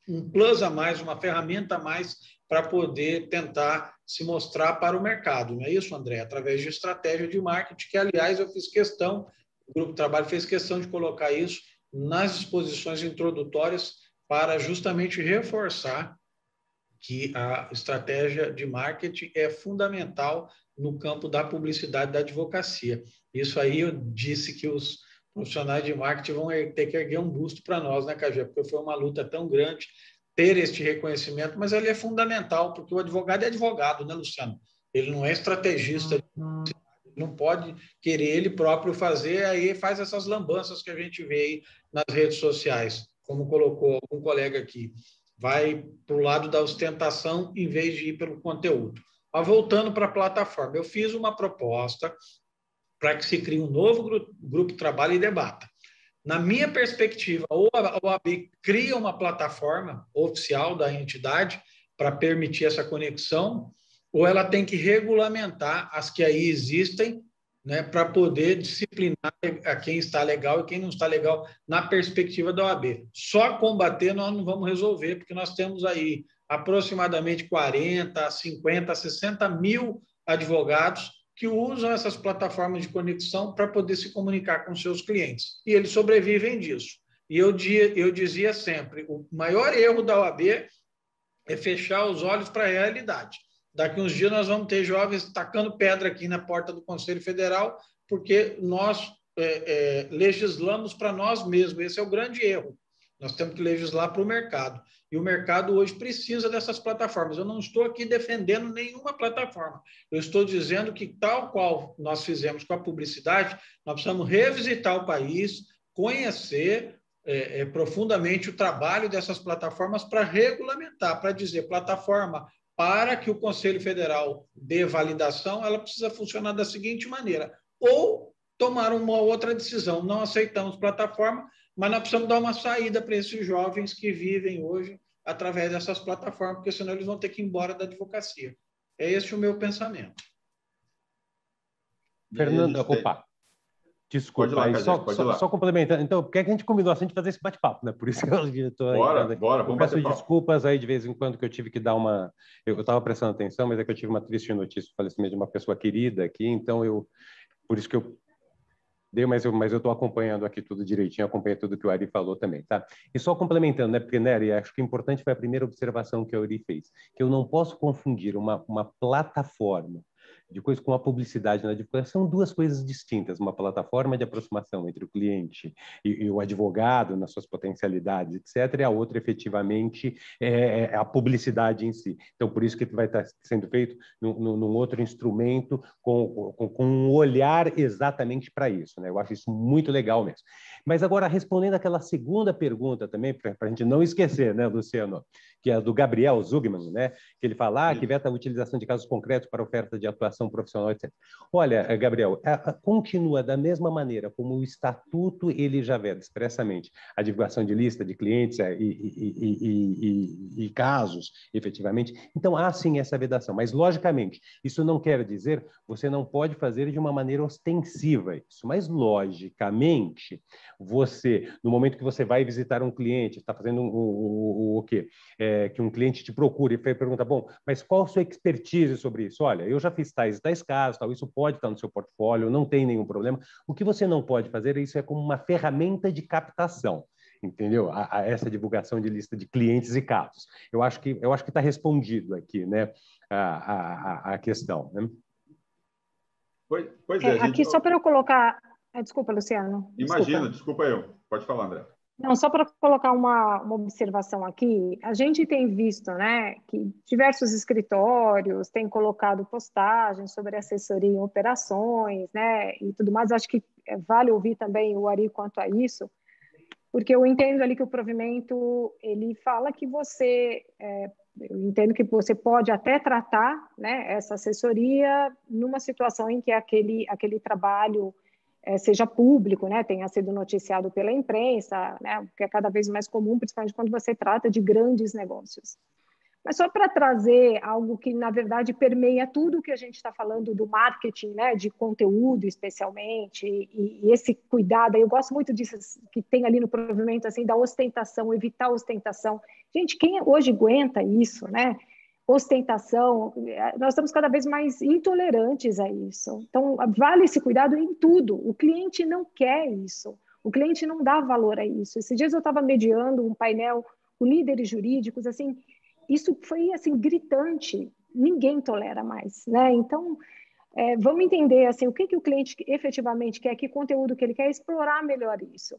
um plus a mais, uma ferramenta a mais para poder tentar se mostrar para o mercado. Não é isso, André? Através de estratégia de marketing, que, aliás, eu fiz questão, o Grupo de Trabalho fez questão de colocar isso nas exposições introdutórias para justamente reforçar que a estratégia de marketing é fundamental no campo da publicidade da advocacia. Isso aí eu disse que os profissionais de marketing vão ter que erguer um busto para nós, né, Cajé? Porque foi uma luta tão grande ter este reconhecimento, mas ele é fundamental, porque o advogado é advogado, né, Luciano? Ele não é estrategista, ele não pode querer ele próprio fazer, aí faz essas lambanças que a gente vê aí nas redes sociais, como colocou algum colega aqui. Vai para o lado da ostentação em vez de ir pelo conteúdo. Mas voltando para a plataforma, eu fiz uma proposta para que se crie um novo grupo de trabalho e debata. Na minha perspectiva, ou a OAB cria uma plataforma oficial da entidade para permitir essa conexão, ou ela tem que regulamentar as que aí existem, né, para poder disciplinar a quem está legal e quem não está legal na perspectiva da OAB. Só combater nós não vamos resolver, porque nós temos aí aproximadamente 40, 50, 60 mil advogados que usam essas plataformas de conexão para poder se comunicar com seus clientes. E eles sobrevivem disso. E eu dizia sempre, o maior erro da OAB é fechar os olhos para a realidade. Daqui uns dias nós vamos ter jovens tacando pedra aqui na porta do Conselho Federal, porque nós legislamos para nós mesmos. Esse é o grande erro. Nós temos que legislar para o mercado. E o mercado hoje precisa dessas plataformas. Eu não estou aqui defendendo nenhuma plataforma. Eu estou dizendo que, tal qual nós fizemos com a publicidade, nós precisamos revisitar o país, conhecer profundamente o trabalho dessas plataformas para regulamentar, para dizer, plataforma, para que o Conselho Federal dê validação, ela precisa funcionar da seguinte maneira. Ou tomar uma outra decisão. Não aceitamos plataforma, mas nós precisamos dar uma saída para esses jovens que vivem hoje através dessas plataformas, porque senão eles vão ter que ir embora da advocacia. É esse o meu pensamento. Fernando, opa, desculpa, pode ir lá, só complementando. Então, por que a gente combinou assim de fazer esse bate-papo, né? Por isso que eu estou aí. Bora, vamos peço desculpas aí de vez em quando que eu tive que dar uma... Eu estava prestando atenção, mas é que eu tive uma triste notícia do falecimento de uma pessoa querida aqui, então por isso que eu mas eu estou acompanhando aqui tudo direitinho, acompanho tudo que o Ari falou também, tá? E só complementando, né, porque, Nery, acho que o importante foi a primeira observação que o Ari fez, que eu não posso confundir uma plataforma de coisa com a publicidade na divulgação, são duas coisas distintas, uma plataforma de aproximação entre o cliente e o advogado nas suas potencialidades, etc., e a outra, efetivamente, é a publicidade em si. Então, por isso que vai estar sendo feito num outro instrumento com um olhar exatamente para isso, né? Eu acho isso muito legal mesmo. Mas agora, respondendo aquela segunda pergunta também, para a gente não esquecer, né, Luciano, que é do Gabriel Zugman, né, que ele fala que veta a utilização de casos concretos para oferta de atuação profissional, etc. Olha, Gabriel, continua da mesma maneira como o estatuto ele já veda expressamente a divulgação de lista de clientes e casos, efetivamente. Então, há sim essa vedação, mas, logicamente, isso não quer dizer você não pode fazer de uma maneira ostensiva isso, mas, logicamente, você, no momento que você vai visitar um cliente, está fazendo o quê? Que um cliente te procura e pergunta, bom, mas qual a sua expertise sobre isso? Olha, eu já fiz tais casos, tal, isso pode estar no seu portfólio, não tem nenhum problema. O que você não pode fazer, isso é como uma ferramenta de captação, entendeu? A essa divulgação de lista de clientes e casos. Eu acho que está respondido aqui, né, a questão, né? Pois é, aqui só para eu colocar... Desculpa, Luciano. Desculpa eu. Pode falar, André. Não, só para colocar uma observação aqui, a gente tem visto, né, que diversos escritórios têm colocado postagens sobre assessoria em operações, né, e tudo mais. Acho que vale ouvir também o Ari quanto a isso, porque eu entendo ali que o provimento, ele fala que eu entendo que você pode até tratar, né, essa assessoria numa situação em que aquele trabalho seja público, né, tenha sido noticiado pela imprensa, né, que é cada vez mais comum, principalmente quando você trata de grandes negócios. Mas só para trazer algo que, na verdade, permeia tudo que a gente está falando do marketing, né, de conteúdo, especialmente, e esse cuidado, eu gosto muito disso que tem ali no provimento, assim, da ostentação, evitar a ostentação. Gente, quem hoje aguenta isso, né? Ostentação, nós estamos cada vez mais intolerantes a isso. Então, vale esse cuidado em tudo. O cliente não quer isso. O cliente não dá valor a isso. Esses dias eu estava mediando um painel com líderes jurídicos, assim, isso foi assim gritante, ninguém tolera mais, né? Então, vamos entender assim, o que o cliente efetivamente quer, que conteúdo que ele quer, explorar melhor isso.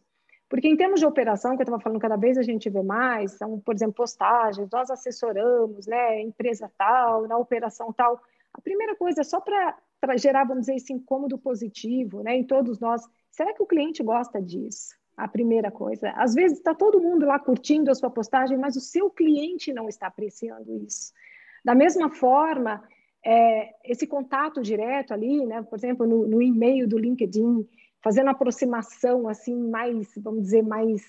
Porque em termos de operação, que eu estava falando, cada vez a gente vê mais, são, por exemplo, postagens, nós assessoramos, né, empresa tal, na operação tal. A primeira coisa é só para gerar, vamos dizer, esse incômodo positivo, né, em todos nós. Será que o cliente gosta disso? A primeira coisa. Às vezes está todo mundo lá curtindo a sua postagem, mas o seu cliente não está apreciando isso. Da mesma forma, esse contato direto ali, né, por exemplo, no e-mail do LinkedIn, fazendo aproximação assim mais, vamos dizer, mais,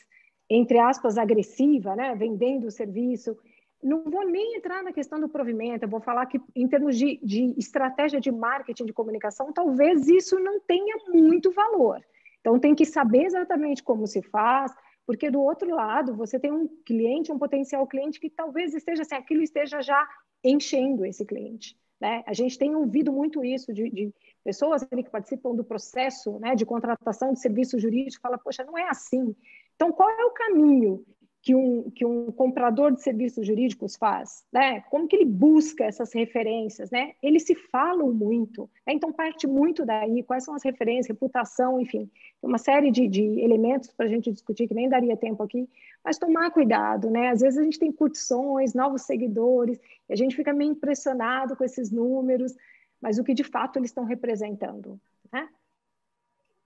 entre aspas, agressiva, né, vendendo o serviço. Não vou nem entrar na questão do provimento, eu vou falar que em termos de estratégia de marketing, de comunicação, talvez isso não tenha muito valor. Então, tem que saber exatamente como se faz, porque do outro lado, você tem um cliente, um potencial cliente que talvez esteja, assim, aquilo esteja já enchendo esse cliente, né? A gente tem ouvido muito isso de pessoas ali que participam do processo, né, de contratação de serviço jurídico, fala, poxa, não é assim. Então, qual é o caminho que um comprador de serviços jurídicos faz, né? Como que ele busca essas referências, né? Eles se falam muito, né? Então parte muito daí, quais são as referências, reputação, enfim, uma série de elementos para a gente discutir que nem daria tempo aqui, mas tomar cuidado, né? Às vezes a gente tem curtições, novos seguidores, e a gente fica meio impressionado com esses números, mas o que de fato eles estão representando, né?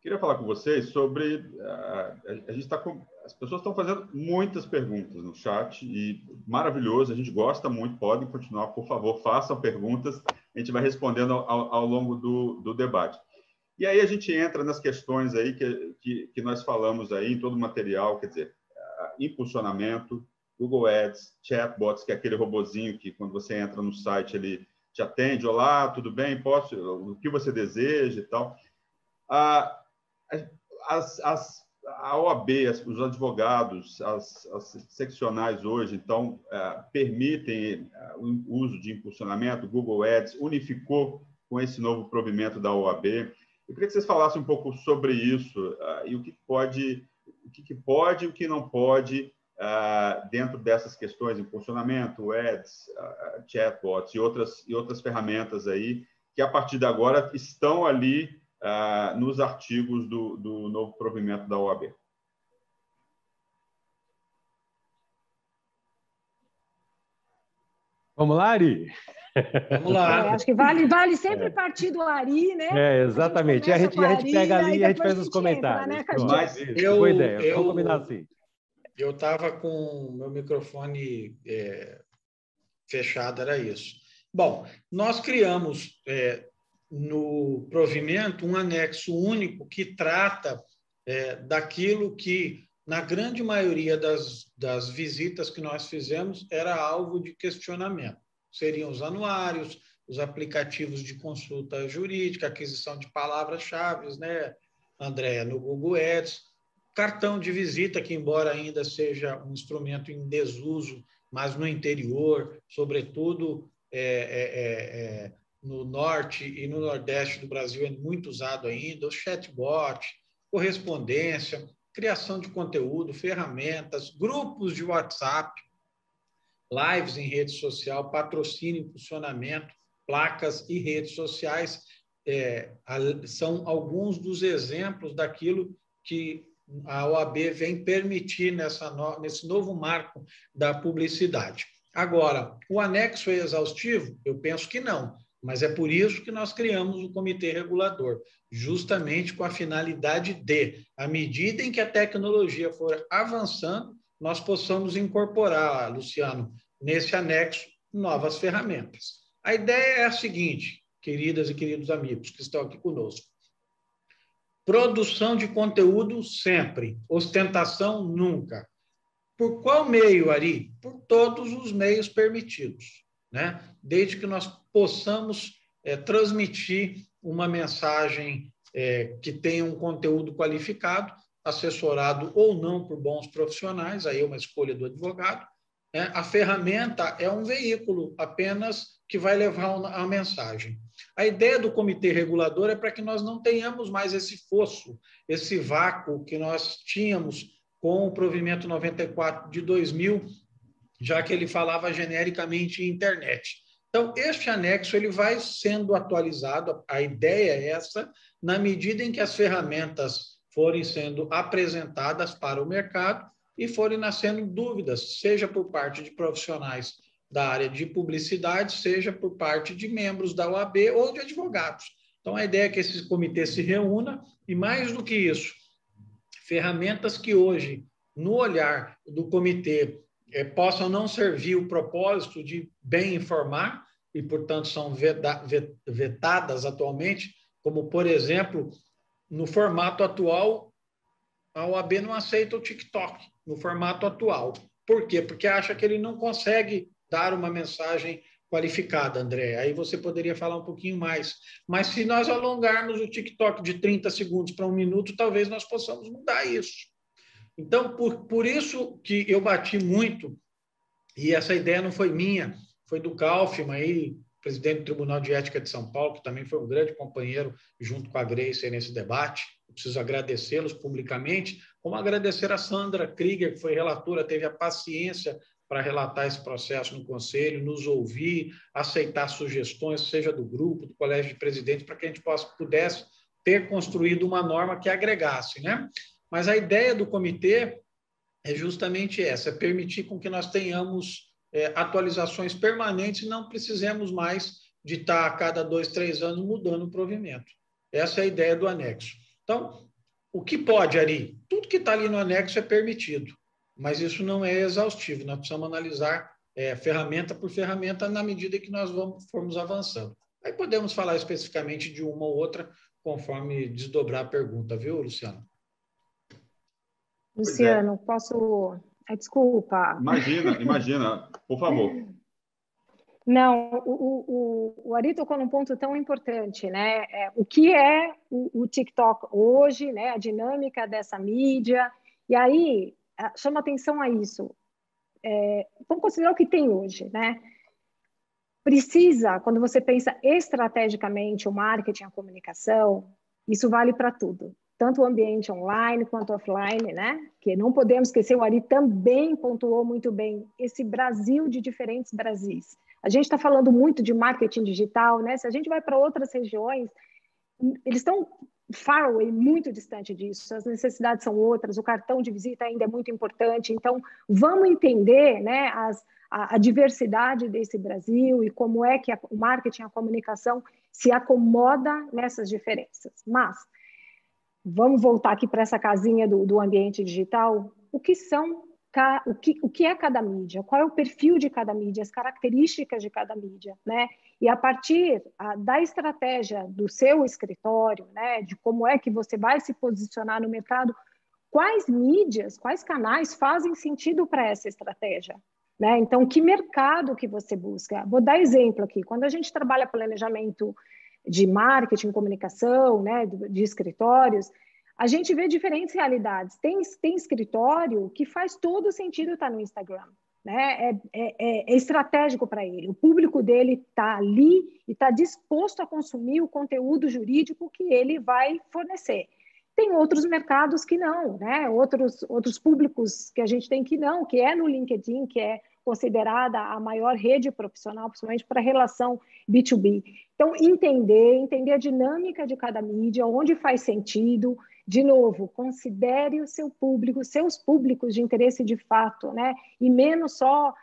Queria falar com vocês sobre... a gente está com... As pessoas estão fazendo muitas perguntas no chat e maravilhoso, a gente gosta muito, podem continuar, por favor, façam perguntas, a gente vai respondendo ao longo do debate. E aí a gente entra nas questões aí que nós falamos aí em todo o material, quer dizer, impulsionamento, Google Ads, chatbots, que é aquele robozinho que quando você entra no site ele te atende, olá, tudo bem, posso, o que você deseja e tal. A OAB, os advogados, as seccionais hoje, então, permitem o uso de impulsionamento, Google Ads unificou com esse novo provimento da OAB. Eu queria que vocês falassem um pouco sobre isso e o que pode e o que não pode dentro dessas questões, impulsionamento, ads, chatbots e outras ferramentas aí que, a partir de agora, estão ali nos artigos do novo provimento da OAB. Vamos lá, Ari? Vamos lá. Acho que vale sempre partir do Ari, né? Exatamente. A gente pega ali e a gente faz os comentários. Entra, né, mas boa ideia. Vamos combinar assim. Eu estava com o meu microfone fechado, era isso. Bom, nós criamos no provimento um anexo único que trata daquilo que, na grande maioria das visitas que nós fizemos, era alvo de questionamento. Seriam os anuários, os aplicativos de consulta jurídica, aquisição de palavras-chave, né, Andréa, no Google Ads, cartão de visita, que embora ainda seja um instrumento em desuso, mas no interior, sobretudo no norte e no nordeste do Brasil é muito usado ainda, o chatbot, correspondência, criação de conteúdo, ferramentas, grupos de WhatsApp, lives em rede social, patrocínio, impulsionamento, placas e redes sociais são alguns dos exemplos daquilo que a OAB vem permitir nesse novo marco da publicidade. Agora, o anexo é exaustivo? Eu penso que não, mas é por isso que nós criamos o Comitê Regulador, justamente com a finalidade de, à medida em que a tecnologia for avançando, nós possamos incorporar, Luciano, nesse anexo, novas ferramentas. A ideia é a seguinte, queridas e queridos amigos que estão aqui conosco. Produção de conteúdo sempre, ostentação nunca. Por qual meio, Ari? Por todos os meios permitidos, né? Desde que nós possamos transmitir uma mensagem que tenha um conteúdo qualificado, assessorado ou não por bons profissionais, aí é uma escolha do advogado, né? A ferramenta é um veículo apenas que vai levar a mensagem. A ideia do comitê regulador é para que nós não tenhamos mais esse fosso, esse vácuo que nós tínhamos com o provimento 94 de 2000, já que ele falava genericamente em internet. Então, este anexo ele vai sendo atualizado, a ideia é essa, na medida em que as ferramentas forem sendo apresentadas para o mercado e forem nascendo dúvidas, seja por parte de profissionais da área de publicidade, seja por parte de membros da OAB ou de advogados. Então, a ideia é que esse comitê se reúna e, mais do que isso, ferramentas que hoje, no olhar do comitê, possam não servir o propósito de bem informar e, portanto, são vetadas atualmente, como, por exemplo, no formato atual, a OAB não aceita o TikTok, no formato atual. Por quê? Porque acha que ele não consegue dar uma mensagem qualificada, André. Aí você poderia falar um pouquinho mais. Mas se nós alongarmos o TikTok de 30 segundos para 1 minuto, talvez nós possamos mudar isso. Então, por isso que eu bati muito, e essa ideia não foi minha, foi do Kaufmann, aí, presidente do Tribunal de Ética de São Paulo, que também foi um grande companheiro junto com a Grace nesse debate. Eu preciso agradecê-los publicamente, como agradecer a Sandra Krieger, que foi relatora, teve a paciência para relatar esse processo no Conselho, nos ouvir, aceitar sugestões, seja do grupo, do Colégio de Presidentes, para que a gente pudesse ter construído uma norma que agregasse, né? Mas a ideia do comitê é justamente essa, é permitir com que nós tenhamos atualizações permanentes e não precisemos mais de estar a cada 2, 3 anos mudando o provimento. Essa é a ideia do anexo. Então, o que pode, Ari? Tudo que está ali no anexo é permitido, mas isso não é exaustivo. Nós precisamos analisar ferramenta por ferramenta na medida que nós formos avançando. Aí podemos falar especificamente de uma ou outra, conforme desdobrar a pergunta, viu, Luciano? Luciano, posso... Desculpa. Imagina, por favor. Não, o Ari tocou num ponto tão importante, né? O que é o TikTok hoje, né? A dinâmica dessa mídia. E aí, chama atenção a isso. Vamos considerar o que tem hoje, né? Precisa, quando você pensa estrategicamente o marketing, a comunicação, isso vale para tudo. Tanto o ambiente online quanto offline, né? Que não podemos esquecer, o Ari também pontuou muito bem, esse Brasil de diferentes Brasis. A gente está falando muito de marketing digital, né? Se a gente vai para outras regiões, eles estão far away, muito distante disso, as necessidades são outras, o cartão de visita ainda é muito importante, então vamos entender, né, a diversidade desse Brasil e como é que o marketing, a comunicação se acomoda nessas diferenças. Mas vamos voltar aqui para essa casinha do ambiente digital. O que é cada mídia? Qual é o perfil de cada mídia? As características de cada mídia, né? E a partir da estratégia do seu escritório, né? De como é que você vai se posicionar no mercado, quais mídias, quais canais fazem sentido para essa estratégia? Né? Então, que mercado que você busca? Vou dar exemplo aqui. Quando a gente trabalha planejamento de marketing, comunicação, né, de escritórios, a gente vê diferentes realidades. Tem escritório que faz todo sentido estar no Instagram, né? É estratégico para ele. O público dele está ali e está disposto a consumir o conteúdo jurídico que ele vai fornecer. Tem outros mercados que não, né? Outros públicos que a gente tem que não, que é no LinkedIn, que é considerada a maior rede profissional, principalmente para a relação B2B. Então, entender a dinâmica de cada mídia, onde faz sentido. De novo, considere o seu público, seus públicos de interesse de fato, né? E menos só,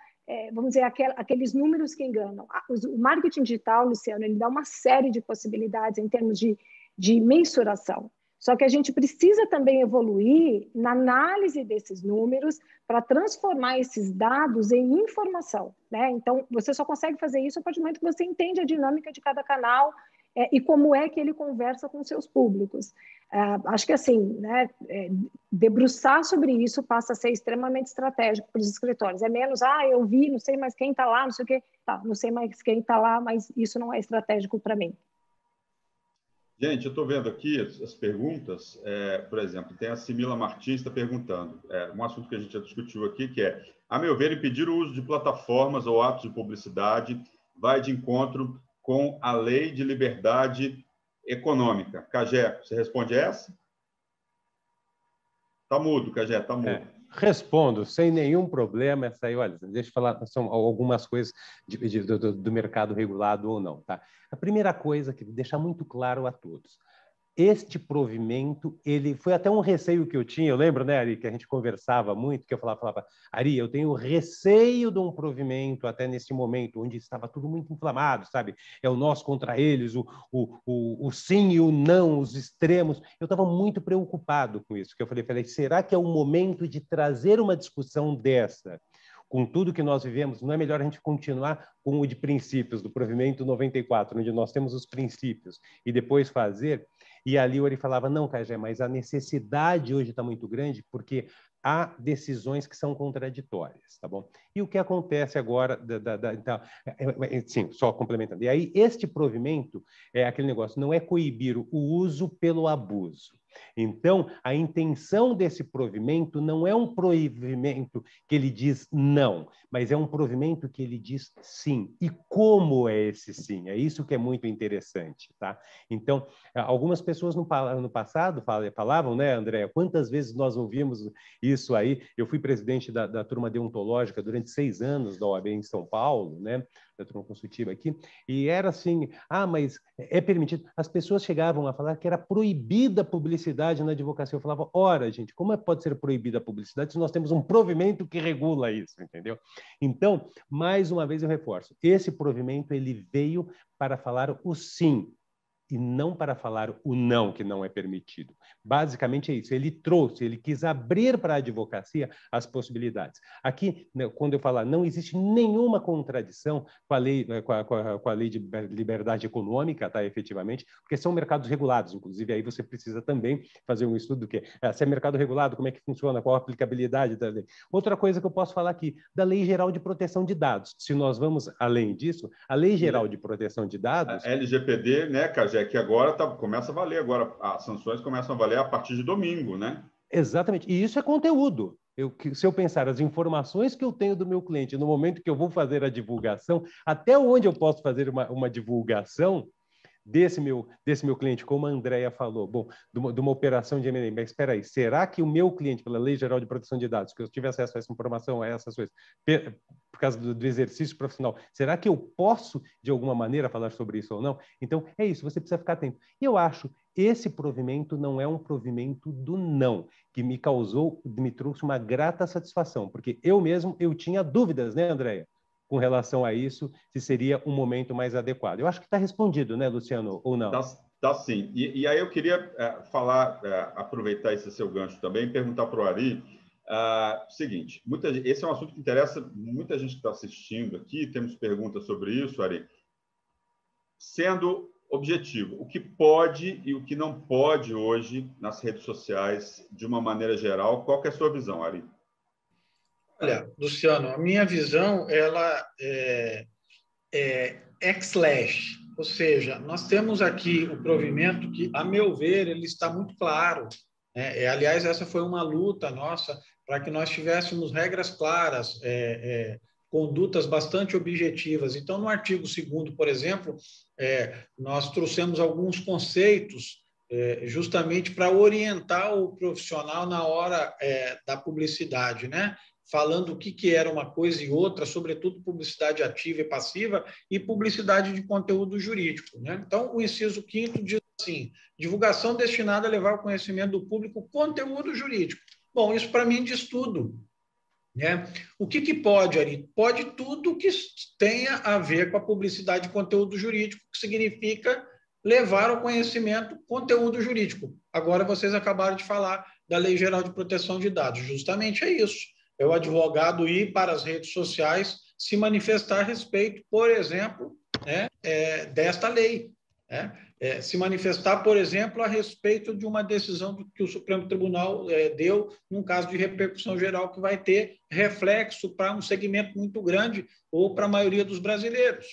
vamos dizer, aqueles números que enganam. O marketing digital, Luciano, ele dá uma série de possibilidades em termos de mensuração. Só que a gente precisa também evoluir na análise desses números para transformar esses dados em informação, né? Então, você só consegue fazer isso a partir do momento que você entende a dinâmica de cada canal e como é que ele conversa com seus públicos. Acho que assim, né, debruçar sobre isso passa a ser extremamente estratégico para os escritórios. É menos, eu vi, não sei mais quem está lá, não sei o quê, tá, não sei mais quem está lá, mas isso não é estratégico para mim. Gente, eu estou vendo aqui as perguntas. Por exemplo, tem a Simila Martins está perguntando, um assunto que a gente já discutiu aqui, que é, a meu ver, impedir o uso de plataformas ou atos de publicidade vai de encontro com a lei de liberdade econômica. Cagé, você responde essa? Está mudo, Cagé, está mudo. Respondo, sem nenhum problema. Essa aí, olha, deixa eu falar, são algumas coisas do mercado regulado ou não. Tá? A primeira coisa que deixar muito claro a todos, este provimento, ele foi até um receio que eu tinha, eu lembro, né, Ari, que a gente conversava muito, que eu falava, Ari, eu tenho receio de um provimento até nesse momento, onde estava tudo muito inflamado, sabe? É o nós contra eles, o sim e o não, os extremos. Eu estava muito preocupado com isso, que eu falei, será que é o momento de trazer uma discussão dessa? Com tudo que nós vivemos, não é melhor a gente continuar com o de princípios, do provimento 94, onde nós temos os princípios, e depois fazer... E ali ele falava, não, Cagé, mas a necessidade hoje está muito grande porque há decisões que são contraditórias, tá bom? E o que acontece agora, então, sim, só complementando. E aí, este provimento é aquele negócio, não é coibir o uso pelo abuso. Então, a intenção desse provimento não é um provimento que ele diz não, mas é um provimento que ele diz sim. E como é esse sim? É isso que é muito interessante, tá? Então, algumas pessoas no passado falavam, né, André? Quantas vezes nós ouvimos isso aí? Eu fui presidente da turma deontológica durante 6 anos da OAB em São Paulo, né? Da turma consultiva aqui, e era assim, mas é permitido. As pessoas chegavam a falar que era proibida a publicidade na advocacia. Eu falava, ora, gente, como pode ser proibida a publicidade se nós temos um provimento que regula isso, entendeu? Então, mais uma vez eu reforço, esse provimento ele veio para falar o sim, e não para falar o não, que não é permitido. Basicamente é isso. Ele trouxe, ele quis abrir para a advocacia as possibilidades. Aqui, quando eu falar, não existe nenhuma contradição com a lei, com a lei de liberdade econômica, tá, efetivamente, porque são mercados regulados, inclusive aí você precisa também fazer um estudo do que se é mercado regulado, como é que funciona, qual a aplicabilidade da lei. Outra coisa que eu posso falar aqui, da Lei Geral de Proteção de Dados. Se nós vamos além disso, a Lei Geral de Proteção de Dados... A LGPD, né, Cagé, que agora começa a valer, agora as sanções começam a valer a partir de domingo, né? Exatamente, e isso é conteúdo. Se eu pensar as informações que eu tenho do meu cliente no momento que eu vou fazer a divulgação, até onde eu posso fazer uma divulgação desse meu cliente, como a Andrea falou, bom, de uma operação de M&A, mas espera aí, será que o meu cliente, pela Lei Geral de Proteção de Dados, que eu tive acesso a essa informação, a essas coisas, por causa do exercício profissional, será que eu posso, de alguma maneira, falar sobre isso ou não? Então, é isso, você precisa ficar atento. E eu acho, esse provimento não é um provimento do não, que me trouxe uma grata satisfação, porque eu tinha dúvidas, né, Andrea? Com relação a isso, se seria um momento mais adequado. Eu acho que está respondido, né, Luciano, ou não? Tá sim. E aí eu queria aproveitar esse seu gancho também e perguntar para o Ari o seguinte, esse é um assunto que interessa muita gente que está assistindo aqui, temos perguntas sobre isso, Ari. Sendo objetivo, o que pode e o que não pode hoje nas redes sociais, de uma maneira geral, qual que é a sua visão, Ari? Olha, Luciano, a minha visão ela é ex-lege, ou seja, nós temos aqui o provimento que, a meu ver, ele está muito claro. Aliás, essa foi uma luta nossa para que nós tivéssemos regras claras, condutas bastante objetivas. Então, no artigo 2º, por exemplo, nós trouxemos alguns conceitos justamente para orientar o profissional na hora da publicidade, né? Falando o que era uma coisa e outra, sobretudo publicidade ativa e passiva e publicidade de conteúdo jurídico, né? Então, o inciso 5º diz assim, divulgação destinada a levar ao conhecimento do público conteúdo jurídico. Bom, isso para mim diz tudo, né? O que pode, Ari? Pode tudo que tenha a ver com a publicidade de conteúdo jurídico, que significa levar ao conhecimento conteúdo jurídico. Agora, vocês acabaram de falar da Lei Geral de Proteção de Dados. Justamente é isso. É o advogado ir para as redes sociais se manifestar a respeito, por exemplo, desta lei. se manifestar, por exemplo, a respeito de uma decisão que o Supremo Tribunal deu num caso de repercussão geral que vai ter reflexo para um segmento muito grande ou para a maioria dos brasileiros.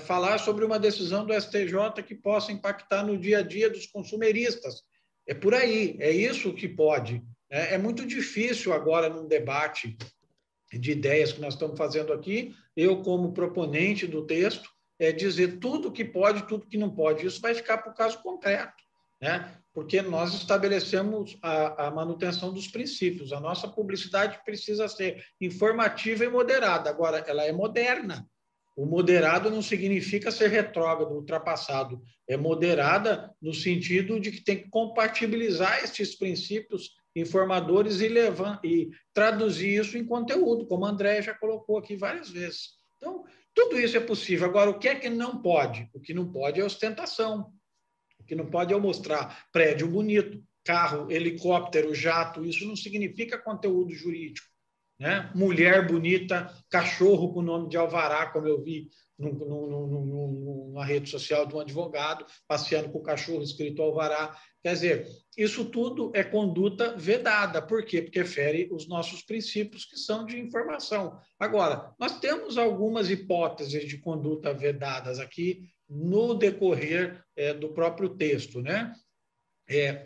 Falar sobre uma decisão do STJ que possa impactar no dia a dia dos consumeristas. É por aí, é isso que pode. É muito difícil agora, num debate de ideias que nós estamos fazendo aqui, eu, como proponente do texto, dizer tudo que pode, tudo que não pode. Isso vai ficar para o caso concreto, né? Porque nós estabelecemos a manutenção dos princípios. A nossa publicidade precisa ser informativa e moderada. Agora, ela é moderna. O moderado não significa ser retrógrado, ultrapassado. É moderada no sentido de que tem que compatibilizar estes princípios informadores e traduzir isso em conteúdo, como a Andréia já colocou aqui várias vezes. Então, tudo isso é possível. Agora, o que é que não pode? O que não pode é ostentação. O que não pode é mostrar prédio bonito, carro, helicóptero, jato. Isso não significa conteúdo jurídico. Né? Mulher bonita, cachorro com nome de alvará, como eu vi numa rede social de um advogado, passeando com o cachorro escrito alvará. Quer dizer, isso tudo é conduta vedada. Por quê? Porque fere os nossos princípios, que são de informação. Agora, nós temos algumas hipóteses de conduta vedadas aqui no decorrer do próprio texto, né?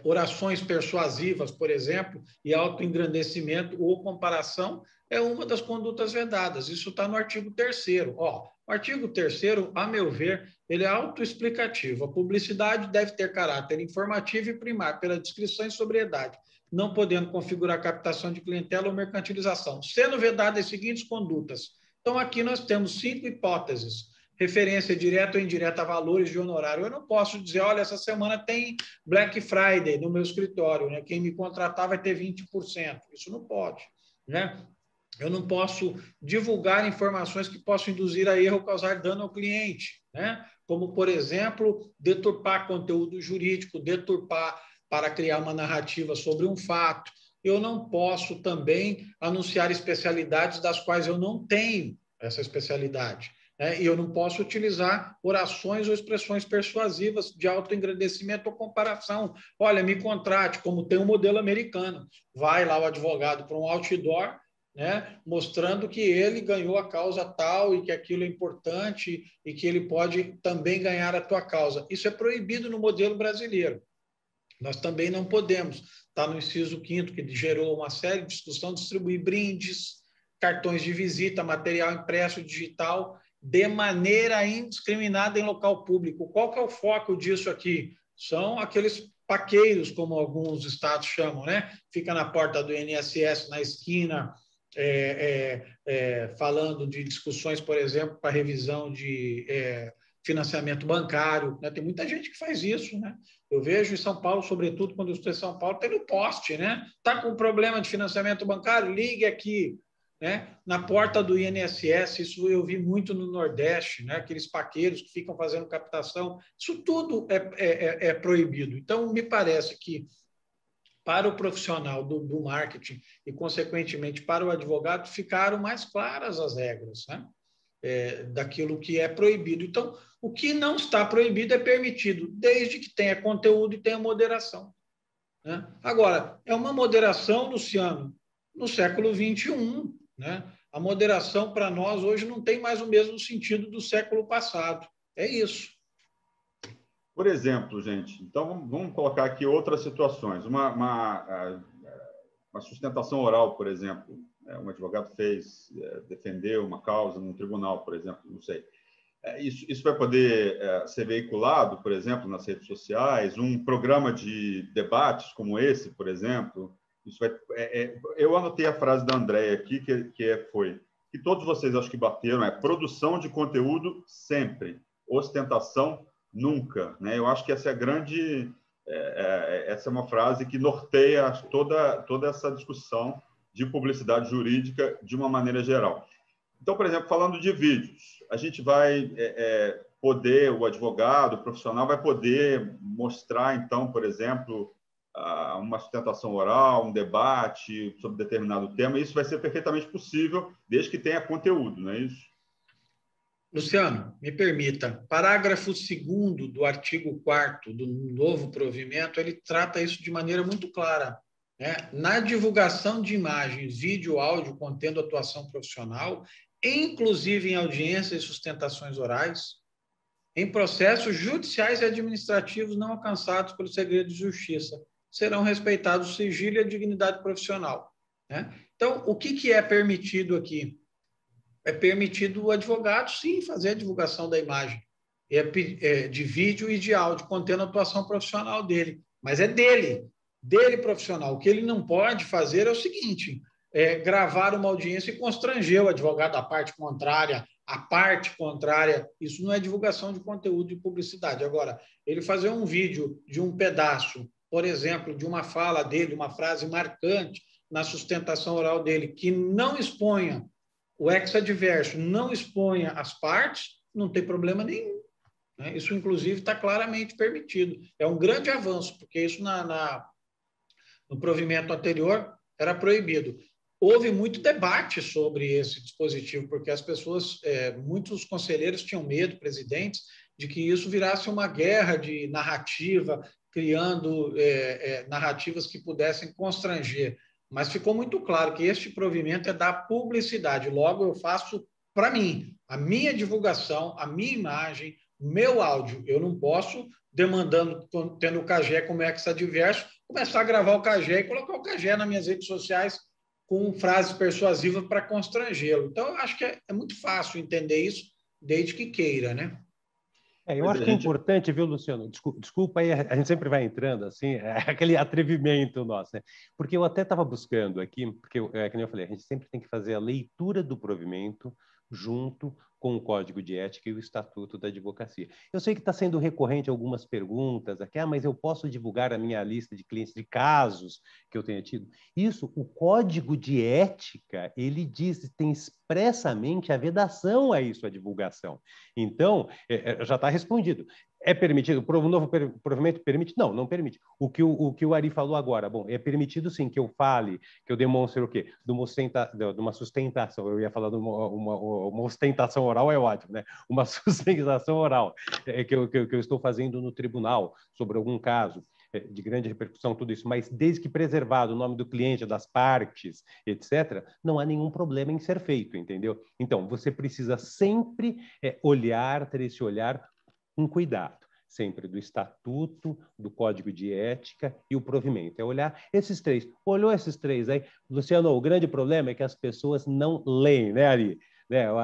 Orações persuasivas, por exemplo, e autoengrandecimento ou comparação é uma das condutas vedadas. Isso está no artigo 3º. O artigo 3º, a meu ver, ele é autoexplicativo. A publicidade deve ter caráter informativo e primar pela descrição e sobriedade, não podendo configurar captação de clientela ou mercantilização, sendo vedadas as seguintes condutas. Então, aqui nós temos 5 hipóteses. Referência direta ou indireta a valores de honorário. Eu não posso dizer, olha, essa semana tem Black Friday no meu escritório, né? Quem me contratar vai ter 20%. Isso não pode, né? Eu não posso divulgar informações que possam induzir a erro ou causar dano ao cliente, né? Como, por exemplo, deturpar conteúdo jurídico, deturpar para criar uma narrativa sobre um fato. Eu não posso também anunciar especialidades das quais eu não tenho essa especialidade. E eu não posso utilizar orações ou expressões persuasivas de autoengrandecimento ou comparação. Olha, me contrate, como tem um modelo americano. Vai lá o advogado para um outdoor, né, mostrando que ele ganhou a causa tal e que aquilo é importante e que ele pode também ganhar a tua causa. Isso é proibido no modelo brasileiro. Nós também não podemos. Está no inciso 5º, que gerou uma série de discussão, distribuir brindes, cartões de visita, material impresso digital, de maneira indiscriminada em local público. Qual que é o foco disso aqui? São aqueles paqueiros, como alguns estados chamam, né? Fica na porta do INSS, na esquina, falando de discussões, por exemplo, para revisão de financiamento bancário. Né? Tem muita gente que faz isso, né? Eu vejo em São Paulo, sobretudo quando eu estou em São Paulo, tem no poste, né? Está com problema de financiamento bancário? Ligue aqui. Né? Na porta do INSS, isso eu vi muito no Nordeste, né? Aqueles paqueiros que ficam fazendo captação, isso tudo é proibido. Então, me parece que para o profissional do marketing e, consequentemente, para o advogado, ficaram mais claras as regras, né? Daquilo que é proibido. Então, o que não está proibido é permitido, desde que tenha conteúdo e tenha moderação. Né? Agora, é uma moderação, Luciano, no século XXI. Né? A moderação, para nós, hoje, não tem mais o mesmo sentido do século passado. É isso. Por exemplo, gente, então vamos colocar aqui outras situações. Uma sustentação oral, por exemplo, um advogado defendeu uma causa num tribunal, por exemplo, não sei. Isso vai poder ser veiculado, por exemplo, nas redes sociais, um programa de debates como esse, por exemplo. Isso eu anotei a frase da Andréia aqui, foi que todos vocês acho que bateram, produção de conteúdo sempre, ostentação nunca. Né? Eu acho que essa é a grande... essa é uma frase que norteia toda essa discussão de publicidade jurídica de uma maneira geral. Então, por exemplo, falando de vídeos, a gente vai poder, o advogado, o profissional vai poder mostrar, então, por exemplo, uma sustentação oral, um debate sobre determinado tema. Isso vai ser perfeitamente possível, desde que tenha conteúdo, não é isso? Luciano, me permita, parágrafo 2º do artigo 4º do novo provimento, ele trata isso de maneira muito clara, né? Na divulgação de imagens, vídeo, áudio, contendo atuação profissional, inclusive em audiências e sustentações orais, em processos judiciais e administrativos não alcançados pelo segredo de justiça, serão respeitados o sigilo e a dignidade profissional, né? Então, o que é permitido aqui? É permitido o advogado, sim, fazer a divulgação da imagem, de vídeo e de áudio, contendo a atuação profissional dele, mas é dele profissional. O que ele não pode fazer é o seguinte, gravar uma audiência e constranger o advogado da parte contrária, a parte contrária. Isso não é divulgação de conteúdo de publicidade. Agora, ele fazer um vídeo de um pedaço, por exemplo, de uma fala dele, uma frase marcante na sustentação oral dele, que não exponha o ex-adverso, não exponha as partes, não tem problema nenhum, né? Isso, inclusive, está claramente permitido. É um grande avanço, porque isso no provimento anterior era proibido. Houve muito debate sobre esse dispositivo, porque as pessoas, muitos conselheiros tinham medo, presidentes, de que isso virasse uma guerra de narrativa, criando narrativas que pudessem constranger. Mas ficou muito claro que este provimento é da publicidade. Logo, eu faço para mim, a minha divulgação, a minha imagem, o meu áudio. Eu não posso, demandando, tendo o Cagé como ex-adverso, começar a gravar o Cagé e colocar o Cagé nas minhas redes sociais com frases persuasivas para constrangê-lo. Então, eu acho que é muito fácil entender isso, desde que queira, né? Eu acho que é importante, viu, Luciano? Desculpa aí, a gente sempre vai entrando assim, aquele atrevimento nosso, né? Porque eu até estava buscando aqui, porque, como eu falei, a gente sempre tem que fazer a leitura do provimento junto com o Código de Ética e o Estatuto da Advocacia. Eu sei que está sendo recorrente algumas perguntas aqui, mas eu posso divulgar a minha lista de clientes de casos que eu tenha tido? Isso, o Código de Ética, ele diz, tem expressamente a vedação a isso, a divulgação. Então, já está respondido. É permitido? O novo provimento permite? Não, não permite. O que o Ari falou agora, bom, é permitido sim que eu fale, que eu demonstre o quê? De uma sustentação, eu ia falar de uma ostentação oral, é ótimo, né? Uma sustentação oral que eu estou fazendo no tribunal sobre algum caso de grande repercussão, tudo isso, mas desde que preservado o nome do cliente, das partes, etc., não há nenhum problema em ser feito, entendeu? Então, você precisa sempre ter esse olhar com cuidado, sempre do Estatuto, do Código de Ética e o provimento. É olhar esses três. Olhou esses três aí? Luciano, o grande problema é que as pessoas não leem, né, Ari?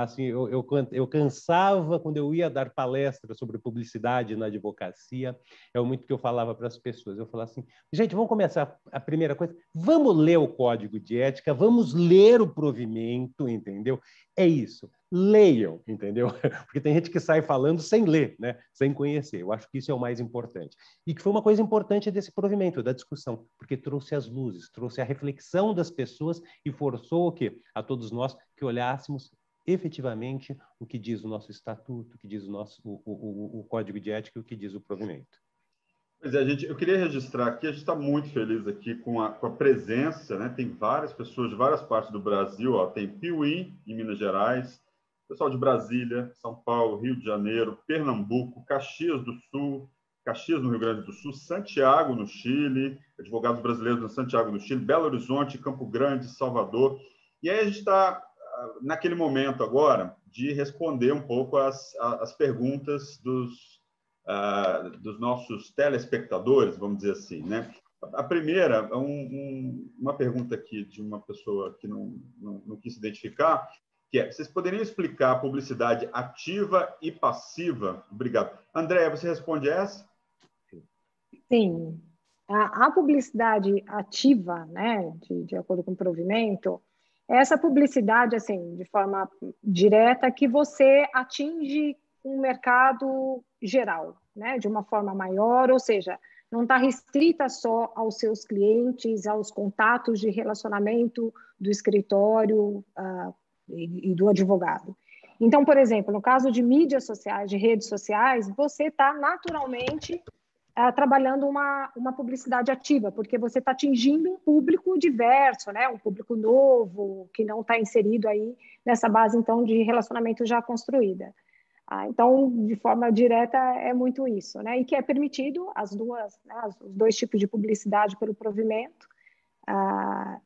Assim, eu cansava quando eu ia dar palestra sobre publicidade na advocacia, é muito que eu falava para as pessoas. Eu falava assim, gente, vamos começar a primeira coisa, vamos ler o Código de Ética, vamos ler o provimento, entendeu? É isso. Leiam, entendeu? Porque tem gente que sai falando sem ler, né? Sem conhecer. Eu acho que isso é o mais importante. E que foi uma coisa importante desse provimento, da discussão, porque trouxe as luzes, trouxe a reflexão das pessoas e forçou o quê? A todos nós que olhássemos efetivamente o que diz o nosso estatuto, o que diz o Código de Ética e o que diz o provimento. Pois é, eu queria registrar aqui, a gente está muito feliz aqui com a presença, né? Tem várias pessoas de várias partes do Brasil, ó, tem Piuí, em Minas Gerais, pessoal de Brasília, São Paulo, Rio de Janeiro, Pernambuco, Caxias do Sul, Caxias no Rio Grande do Sul, Santiago no Chile, advogados brasileiros no Santiago do Chile, Belo Horizonte, Campo Grande, Salvador. E aí a gente está naquele momento agora de responder um pouco as perguntas dos nossos telespectadores, vamos dizer assim, né? A primeira, uma pergunta aqui de uma pessoa que não quis se identificar, que é, vocês poderiam explicar a publicidade ativa e passiva? Obrigado. Andréa, você responde essa? Sim. A publicidade ativa, né, de acordo com o provimento, é essa publicidade, assim, de forma direta, que você atinge um mercado geral, né, de uma forma maior, ou seja, não está restrita só aos seus clientes, aos contatos de relacionamento do escritório e do advogado. Então, por exemplo, no caso de mídias sociais, de redes sociais, você está naturalmente trabalhando uma publicidade ativa, porque você está atingindo um público diverso, né? Um público novo, que não está inserido aí nessa base, então, de relacionamento já construída. Então, de forma direta, é muito isso, né? E que é permitido os dois tipos de publicidade pelo provimento,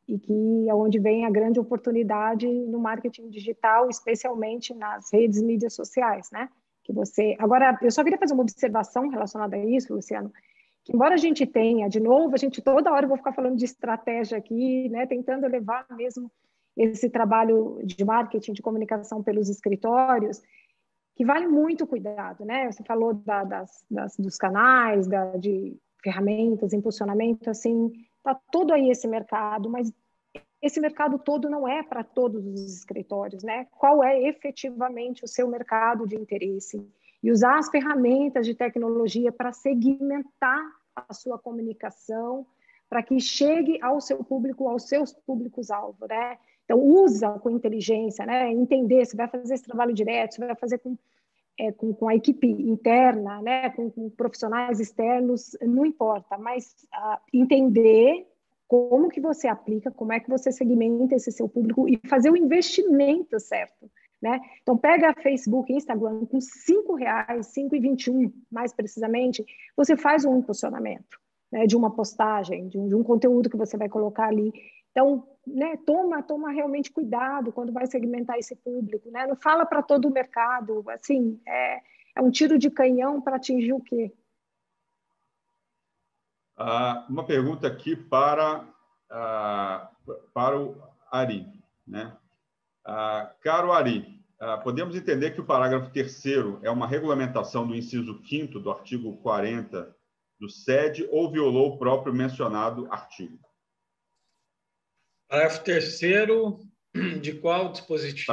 e que é onde vem a grande oportunidade no marketing digital, especialmente nas redes mídias sociais, né? Agora, eu só queria fazer uma observação relacionada a isso, Luciano, que embora a gente tenha, de novo, toda hora eu vou ficar falando de estratégia aqui, né? Tentando levar mesmo esse trabalho de marketing, de comunicação pelos escritórios, que vale muito cuidado, né? Você falou dos canais, de ferramentas, impulsionamento, assim, tá todo aí esse mercado, mas esse mercado todo não é para todos os escritórios, né? Qual é efetivamente o seu mercado de interesse? E usar as ferramentas de tecnologia para segmentar a sua comunicação, para que chegue ao seu público, aos seus públicos-alvo, né? Então, usa com inteligência, né? Entender se vai fazer esse trabalho direto, se vai fazer com a equipe interna, né? Com profissionais externos, não importa, mas entender como que você aplica, como é que você segmenta esse seu público e fazer o investimento certo, né? Então, pega Facebook e Instagram com R$5, 5,21 mais precisamente, você faz um impulsionamento, né, de uma postagem, de um conteúdo que você vai colocar ali. Então, né, toma realmente cuidado quando vai segmentar esse público, né? Não fala para todo o mercado, assim, é um tiro de canhão para atingir o quê? Uma pergunta aqui para o Ari, né? Caro Ari, podemos entender que o parágrafo 3º é uma regulamentação do inciso 5º do artigo 40 do SED ou violou o próprio mencionado artigo? Parágrafo 3º, de qual dispositivo?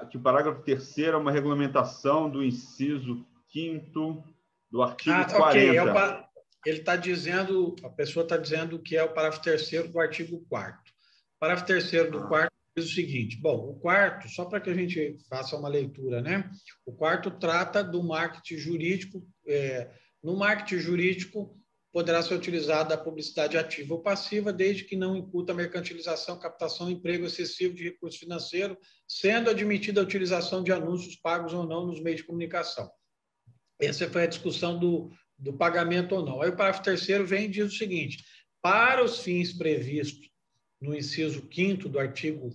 Que o parágrafo 3º é uma regulamentação do inciso 5º do artigo 40. Ok. Ele está dizendo, a pessoa está dizendo que é o parágrafo 3º do artigo 4º. O parágrafo 3º do 4º diz o seguinte, bom, o 4º, só para que a gente faça uma leitura, né? O 4º trata do marketing jurídico. No marketing jurídico, poderá ser utilizada a publicidade ativa ou passiva, desde que não incuta mercantilização, captação, emprego excessivo de recurso financeiro, sendo admitida a utilização de anúncios pagos ou não nos meios de comunicação. Essa foi a discussão do pagamento ou não. Aí o parágrafo 3º vem e diz o seguinte, para os fins previstos no inciso 5º do artigo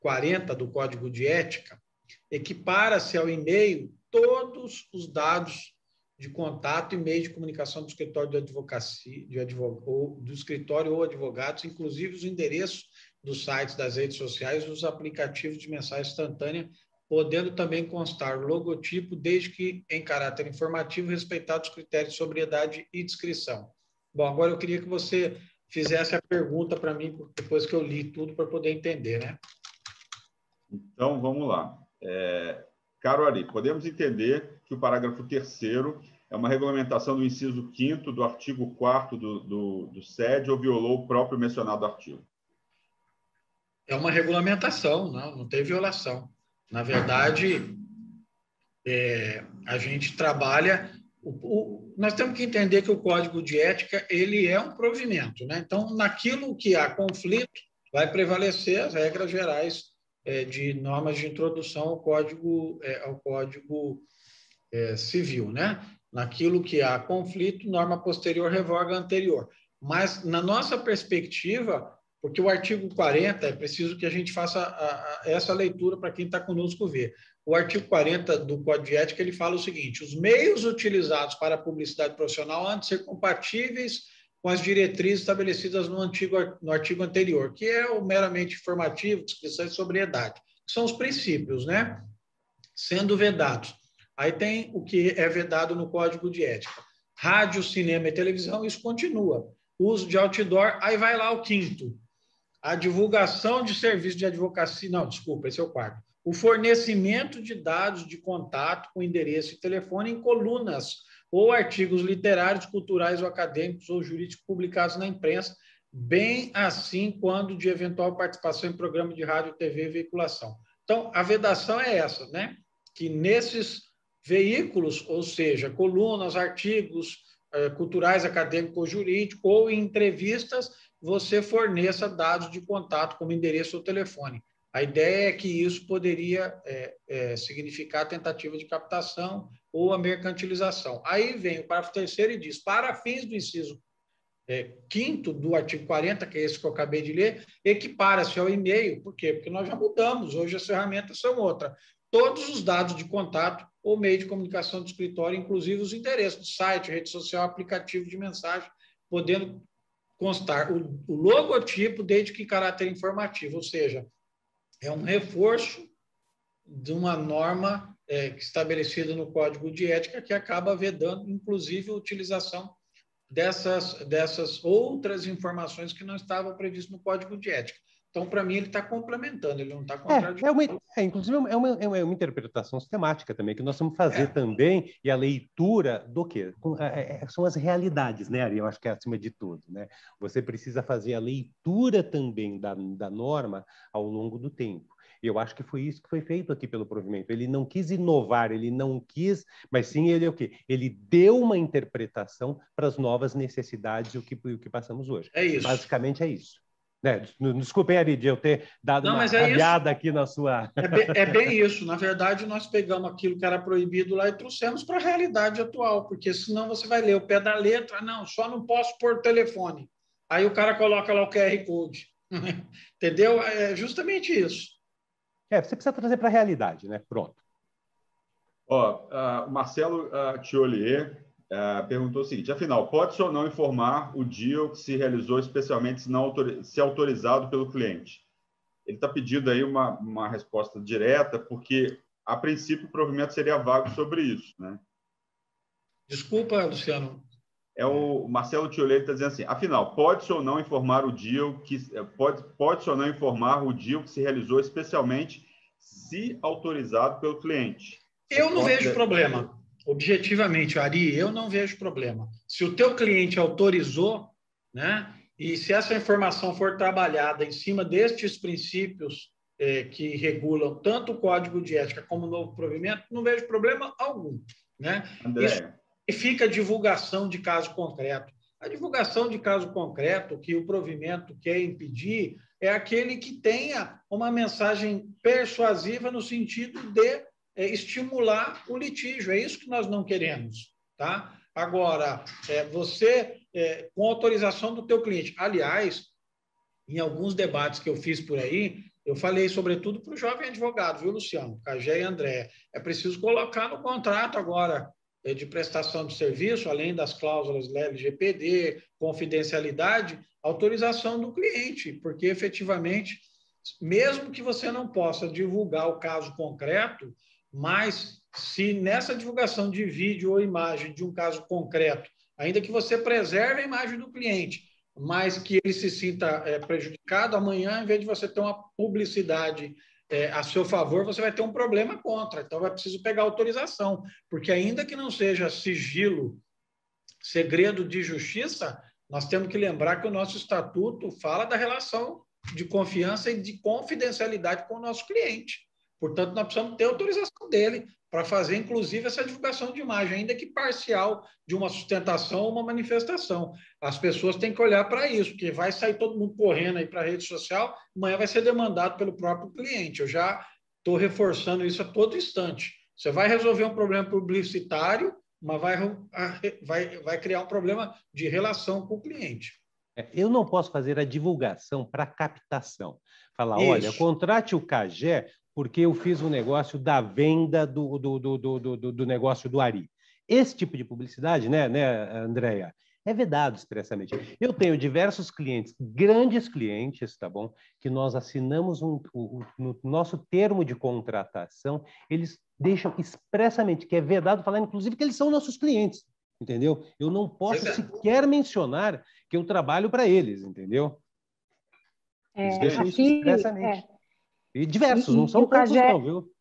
40 do Código de Ética, equipara-se ao e-mail todos os dados de contato e meio de comunicação do escritório de advocacia, do escritório ou advogados, inclusive os endereços dos sites das redes sociais e os aplicativos de mensagem instantânea, podendo também constar logotipo, desde que em caráter informativo, respeitados os critérios de sobriedade e discrição. Bom, agora eu queria que você fizesse a pergunta para mim, depois que eu li tudo, para poder entender, né? Então, vamos lá. Caro Ari, podemos entender que o parágrafo 3º é uma regulamentação do inciso 5º do artigo 4º do SED ou violou o próprio mencionado artigo? É uma regulamentação, não tem violação. Na verdade, a gente trabalha... nós temos que entender que o Código de Ética ele é um provimento, né? Então, naquilo que há conflito, vai prevalecer as regras gerais de normas de introdução ao Código Civil, né? Naquilo que há conflito, norma posterior revoga a anterior. Mas, na nossa perspectiva, porque o artigo 40, é preciso que a gente faça essa leitura para quem está conosco ver. O artigo 40 do Código de Ética, ele fala o seguinte, os meios utilizados para a publicidade profissional hão de ser compatíveis com as diretrizes estabelecidas no artigo anterior, que é o meramente informativo, descrição e sobriedade, que são os princípios, né? Sendo vedados. Aí tem o que é vedado no Código de Ética. Rádio, cinema e televisão, isso continua. Uso de outdoor, aí vai lá o 5º. A divulgação de serviço de advocacia... Não, desculpa, esse é o 4º. O fornecimento de dados de contato com endereço e telefone em colunas ou artigos literários, culturais ou acadêmicos ou jurídicos publicados na imprensa, bem assim quando de eventual participação em programa de rádio, TV e veiculação. Então, a vedação é essa, né? Que nesses veículos, ou seja, colunas, artigos culturais, acadêmicos ou jurídicos, ou em entrevistas, você forneça dados de contato como endereço ou telefone. A ideia é que isso poderia significar a tentativa de captação ou a mercantilização. Aí vem o parágrafo 3º e diz, para fins do inciso 5º do artigo 40, que é esse que eu acabei de ler, equipara-se ao e-mail. Por quê? Porque nós já mudamos, hoje as ferramentas são outras. Todos os dados de contato ou meio de comunicação do escritório, inclusive os endereços do site, rede social, aplicativo de mensagem, podendo constar o logotipo, desde que caráter informativo, ou seja, é um reforço de uma norma estabelecida no Código de Ética que acaba vedando, inclusive, a utilização dessas outras informações que não estavam previstas no Código de Ética. Então, para mim, ele está complementando, ele não está contradizendo. Inclusive, é uma interpretação sistemática também, que nós vamos fazer também, e a leitura do quê? São as realidades, né, Ari? Eu acho que é acima de tudo, né? Você precisa fazer a leitura também da norma ao longo do tempo. E eu acho que foi isso que foi feito aqui pelo provimento. Ele não quis inovar, ele não quis, mas sim ele o quê? Ele deu uma interpretação para as novas necessidades e o que passamos hoje. É isso. Basicamente é isso. Desculpem, Ari, de eu ter dado uma rabiada aqui na sua... É bem isso. Na verdade, nós pegamos aquilo que era proibido lá e trouxemos para a realidade atual, porque senão você vai ler o pé da letra, não, só não posso pôr telefone. Aí o cara coloca lá o QR Code. Entendeu? É justamente isso. Você precisa trazer para a realidade, né? Pronto. O Marcelo Thiolier perguntou o seguinte, afinal, pode-se ou não informar o deal que se realizou especialmente se autorizado pelo cliente? Ele está pedindo aí uma resposta direta, porque, a princípio, o provimento seria vago sobre isso, né? Desculpa, Luciano. O Marcelo Thiolier está dizendo assim, afinal, pode-se ou não informar o deal que se realizou especialmente se autorizado pelo cliente? Eu não vejo problema. Objetivamente, Ari, eu não vejo problema. Se o teu cliente autorizou, né, e se essa informação for trabalhada em cima destes princípios que regulam tanto o Código de Ética como o novo provimento, não vejo problema algum, né? Isso significa a divulgação de caso concreto. A divulgação de caso concreto que o provimento quer impedir é aquele que tenha uma mensagem persuasiva no sentido de estimular o litígio. É isso que nós não queremos, tá? Agora, você, com autorização do teu cliente, aliás, em alguns debates que eu fiz por aí, eu falei sobretudo para o jovem advogado, viu, Luciano, Cagé e André, é preciso colocar no contrato agora de prestação de serviço, além das cláusulas LGPD, confidencialidade, autorização do cliente, porque efetivamente, mesmo que você não possa divulgar o caso concreto, mas se nessa divulgação de vídeo ou imagem de um caso concreto, ainda que você preserve a imagem do cliente, mas que ele se sinta prejudicado, amanhã, em vez de você ter uma publicidade a seu favor, você vai ter um problema contra. Então, é preciso pegar autorização, porque ainda que não seja sigilo, segredo de justiça, nós temos que lembrar que o nosso estatuto fala da relação de confiança e de confidencialidade com o nosso cliente. Portanto, nós precisamos ter autorização dele para fazer, inclusive, essa divulgação de imagem, ainda que parcial, de uma sustentação ou uma manifestação. As pessoas têm que olhar para isso, porque vai sair todo mundo correndo aí para a rede social, amanhã vai ser demandado pelo próprio cliente. Eu já estou reforçando isso a todo instante. Você vai resolver um problema publicitário, mas vai criar um problema de relação com o cliente. Eu não posso fazer a divulgação para captação. Falar, olha, contrate o Cagé porque eu fiz um negócio da venda do negócio do Ari. Esse tipo de publicidade, né, Andréia, é vedado expressamente. Eu tenho diversos clientes, grandes clientes, tá bom? Que nós assinamos no nosso termo de contratação, eles deixam expressamente que é vedado falar, inclusive, que eles são nossos clientes, entendeu? Eu não posso sequer mencionar que eu trabalho para eles, entendeu? Eles deixam isso expressamente. E diversos, não são poucos não, viu?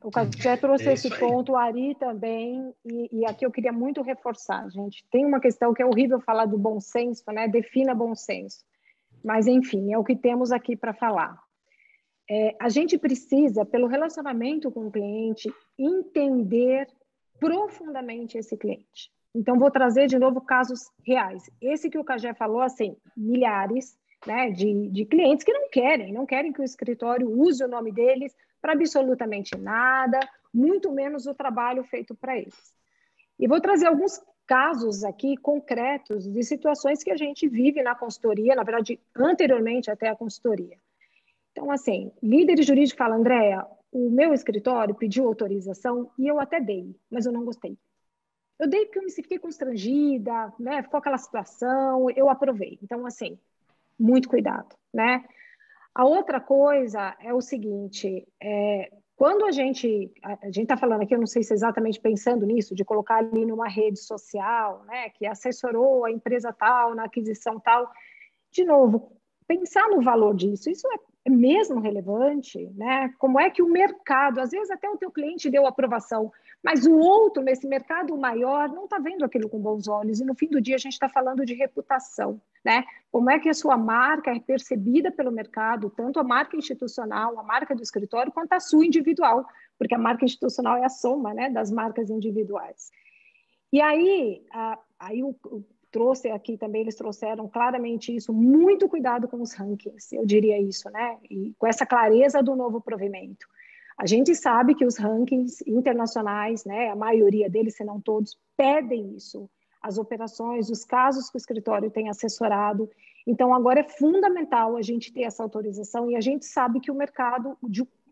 O Cagé trouxe esse ponto, o Ari também, e aqui eu queria muito reforçar, gente. Tem uma questão que é horrível falar do bom senso, né? Defina bom senso. Mas, enfim, é o que temos aqui para falar. A gente precisa, pelo relacionamento com o cliente, entender profundamente esse cliente. Então, vou trazer de novo casos reais. Esse que o Cagé falou, assim, milhares, né, de clientes que não querem que o escritório use o nome deles para absolutamente nada, muito menos o trabalho feito para eles. E vou trazer alguns casos aqui concretos de situações que a gente vive na consultoria, na verdade, anteriormente até a consultoria. Então, assim, líder jurídico fala, Andréa, o meu escritório pediu autorização e eu até dei, mas eu não gostei. Eu dei porque eu me fiquei constrangida, né? Ficou aquela situação, eu aprovei. Então, assim, muito cuidado, né? A outra coisa é o seguinte, quando a gente está falando aqui, eu não sei se exatamente pensando nisso, de colocar ali numa rede social, né, que assessorou a empresa tal, na aquisição tal, de novo, pensar no valor disso, isso é mesmo relevante, né? Como é que o mercado, às vezes até o teu cliente deu aprovação, mas o outro, nesse mercado maior, não está vendo aquilo com bons olhos, e no fim do dia a gente está falando de reputação, né? Como é que a sua marca é percebida pelo mercado, tanto a marca institucional, a marca do escritório, quanto a sua individual, porque a marca institucional é a soma, né, das marcas individuais. E aí trouxe aqui também, eles trouxeram claramente isso, muito cuidado com os rankings, eu diria isso, né? E com essa clareza do novo provimento. A gente sabe que os rankings internacionais, né, a maioria deles, se não todos, pedem isso. As operações, os casos que o escritório tem assessorado. Então, agora é fundamental a gente ter essa autorização e a gente sabe que o mercado,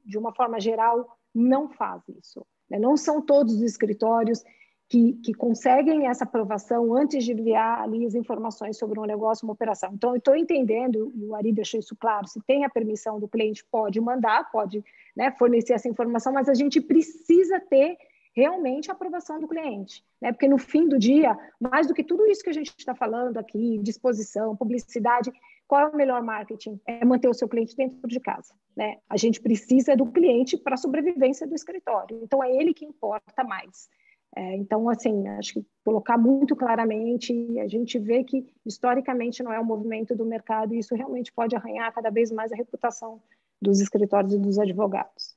de uma forma geral, não faz isso, né? Não são todos os escritórios que conseguem essa aprovação antes de enviar ali as informações sobre um negócio, uma operação. Então, eu estou entendendo, e o Ari deixou isso claro, se tem a permissão do cliente, pode mandar, pode, né, fornecer essa informação, mas a gente precisa ter realmente a aprovação do cliente, né? Porque no fim do dia, mais do que tudo isso que a gente está falando aqui, disposição, publicidade, qual é o melhor marketing? É manter o seu cliente dentro de casa, né? A gente precisa do cliente para a sobrevivência do escritório, então é ele que importa mais. Então, assim, acho que colocar muito claramente, a gente vê que historicamente não é um movimento do mercado e isso realmente pode arranhar cada vez mais a reputação dos escritórios e dos advogados.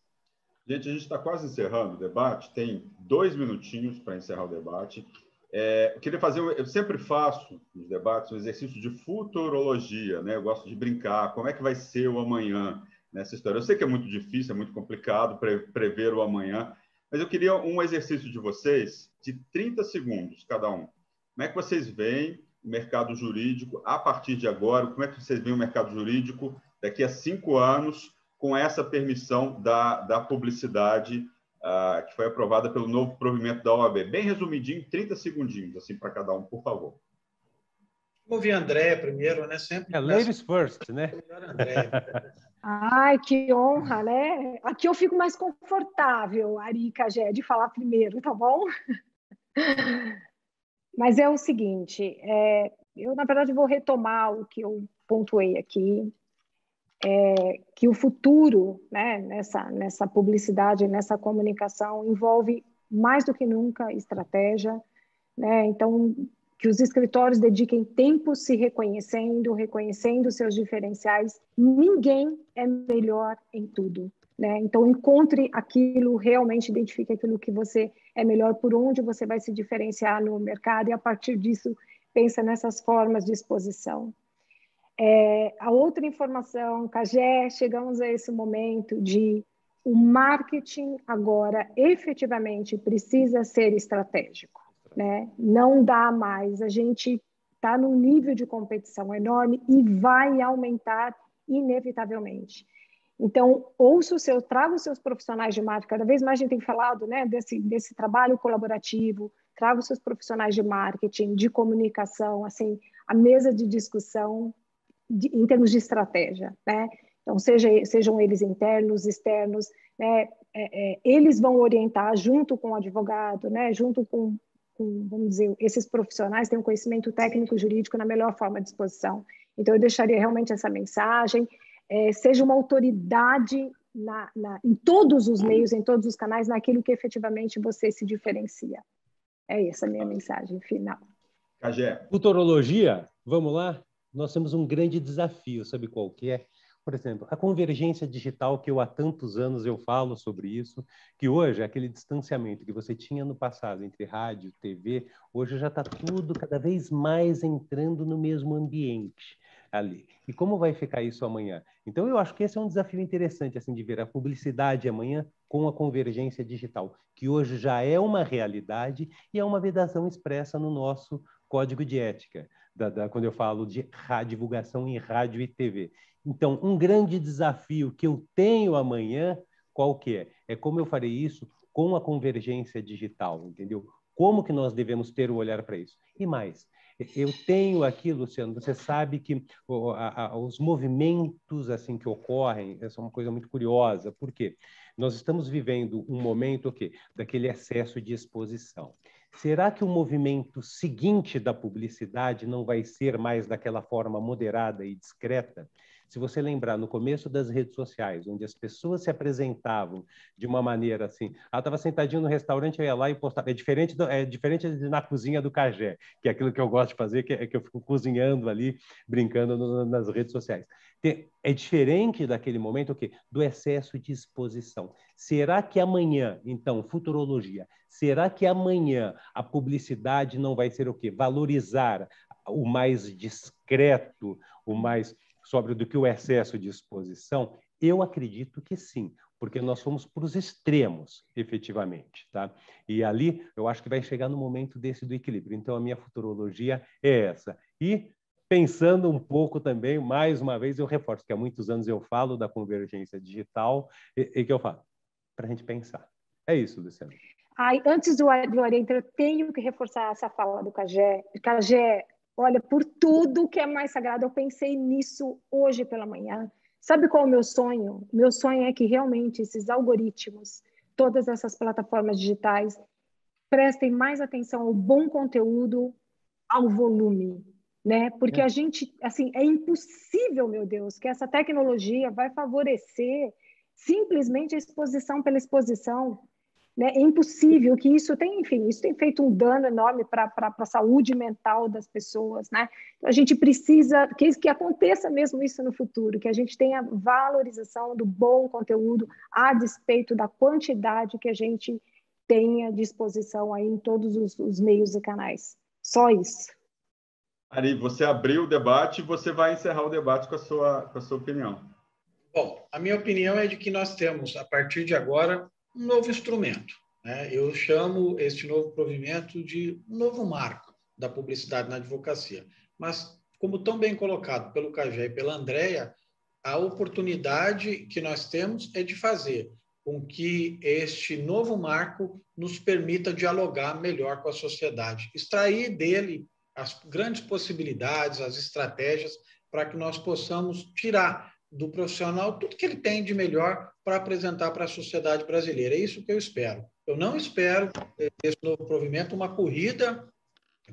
Gente, a gente está quase encerrando o debate, tem 2 minutinhos para encerrar o debate. Eu queria fazer, eu sempre faço nos debates um exercício de futurologia, né? Eu gosto de brincar, como é que vai ser o amanhã nessa história? Eu sei que é muito difícil, é muito complicado prever o amanhã, mas eu queria um exercício de vocês de 30 segundos cada um. Como é que vocês veem o mercado jurídico a partir de agora? Como é que vocês veem o mercado jurídico daqui a 5 anos com essa permissão da publicidade que foi aprovada pelo novo provimento da OAB? Bem resumidinho, 30 segundinhos assim, para cada um, por favor. Vou ouvir a Andréa primeiro, né? Sempre ladies first, né? Ai, que honra, né? Aqui eu fico mais confortável, Ari e Cagé, de falar primeiro, tá bom? Mas é o seguinte, eu, na verdade, vou retomar o que eu pontuei aqui, que o futuro, né, nessa publicidade, nessa comunicação, envolve mais do que nunca estratégia, né? Então, que os escritórios dediquem tempo se reconhecendo seus diferenciais. Ninguém é melhor em tudo, né? Então, encontre aquilo, realmente identifique aquilo que você é melhor, por onde você vai se diferenciar no mercado e, a partir disso, pensa nessas formas de exposição. A outra informação, Cagé, chegamos a esse momento de o marketing agora efetivamente precisa ser estratégico, né? Não dá mais, a gente está num nível de competição enorme e vai aumentar inevitavelmente. Então, traga os seus profissionais de marketing, cada vez mais a gente tem falado, né, desse trabalho colaborativo, traga os seus profissionais de marketing, de comunicação, assim, a mesa de discussão, em termos de estratégia, né? Então, sejam eles internos, externos, né? Eles vão orientar junto com o advogado, né? Junto com, vamos dizer, esses profissionais têm um conhecimento técnico jurídico na melhor forma de exposição. Então, eu deixaria realmente essa mensagem. Seja uma autoridade em todos os meios, em todos os canais, naquilo que efetivamente você se diferencia. É essa a minha mensagem final. Cagé. Futurologia, vamos lá? Nós temos um grande desafio, sabe qual que é? Por exemplo, a convergência digital, que há tantos anos eu falo sobre isso, que hoje, aquele distanciamento que você tinha no passado entre rádio, TV, hoje já está tudo cada vez mais entrando no mesmo ambiente. ali. E como vai ficar isso amanhã? Então, eu acho que esse é um desafio interessante assim, de ver a publicidade amanhã com a convergência digital, que hoje já é uma realidade e é uma vedação expressa no nosso código de ética, quando eu falo de divulgação em rádio e TV. Então, um grande desafio que eu tenho amanhã, qual que é? É como eu farei isso com a convergência digital, entendeu? Como que nós devemos ter o olhar para isso? E mais, eu tenho aqui, Luciano, você sabe que os movimentos assim que ocorrem são uma coisa muito curiosa. Por quê? Nós estamos vivendo um momento daquele excesso de exposição. Será que o movimento seguinte da publicidade não vai ser mais daquela forma moderada e discreta? Se você lembrar, no começo das redes sociais, onde as pessoas se apresentavam de uma maneira assim, ela estava sentadinha no restaurante, eu ia lá e postava. É diferente na cozinha do Cagé, que é aquilo que eu gosto de fazer, que eu fico cozinhando ali, brincando nas redes sociais. É diferente daquele momento do excesso de exposição. Será que amanhã, então, futurologia, será que amanhã a publicidade não vai ser o quê? Valorizar o mais discreto, o mais sobre do que o excesso de exposição? Eu acredito que sim, porque nós fomos para os extremos, efetivamente, tá? E ali eu acho que vai chegar no momento desse do equilíbrio. Então a minha futurologia é essa. E pensando um pouco também, mais uma vez eu reforço que há muitos anos eu falo da convergência digital e que eu falo para a gente pensar. É isso, Luciano. Antes do Ari entrar, eu tenho que reforçar essa fala do Cagé. Cagé, olha, por tudo que é mais sagrado, eu pensei nisso hoje pela manhã. Sabe qual é o meu sonho? Meu sonho é que realmente esses algoritmos, todas essas plataformas digitais, prestem mais atenção ao bom conteúdo, ao volume, né? Porque a gente, assim, é impossível, meu Deus, que essa tecnologia vai favorecer simplesmente a exposição pela exposição. Né? É impossível que isso tenha, enfim, isso tem feito um dano enorme para a saúde mental das pessoas, né? Então, a gente precisa que aconteça mesmo isso no futuro, que a gente tenha valorização do bom conteúdo a despeito da quantidade que a gente tenha à disposição aí em todos os meios e canais. Só isso. Ari, você abriu o debate e você vai encerrar o debate com a sua opinião. Bom, a minha opinião é de que nós temos, a partir de agora, um novo instrumento, né? Eu chamo este novo provimento de novo marco da publicidade na advocacia. Mas, como tão bem colocado pelo Cagé e pela Andréia, a oportunidade que nós temos é de fazer com que este novo marco nos permita dialogar melhor com a sociedade, extrair dele as grandes possibilidades, as estratégias, para que nós possamos tirar do profissional tudo que ele tem de melhor para apresentar para a sociedade brasileira. É isso que eu espero. Eu não espero desse novo provimento uma corrida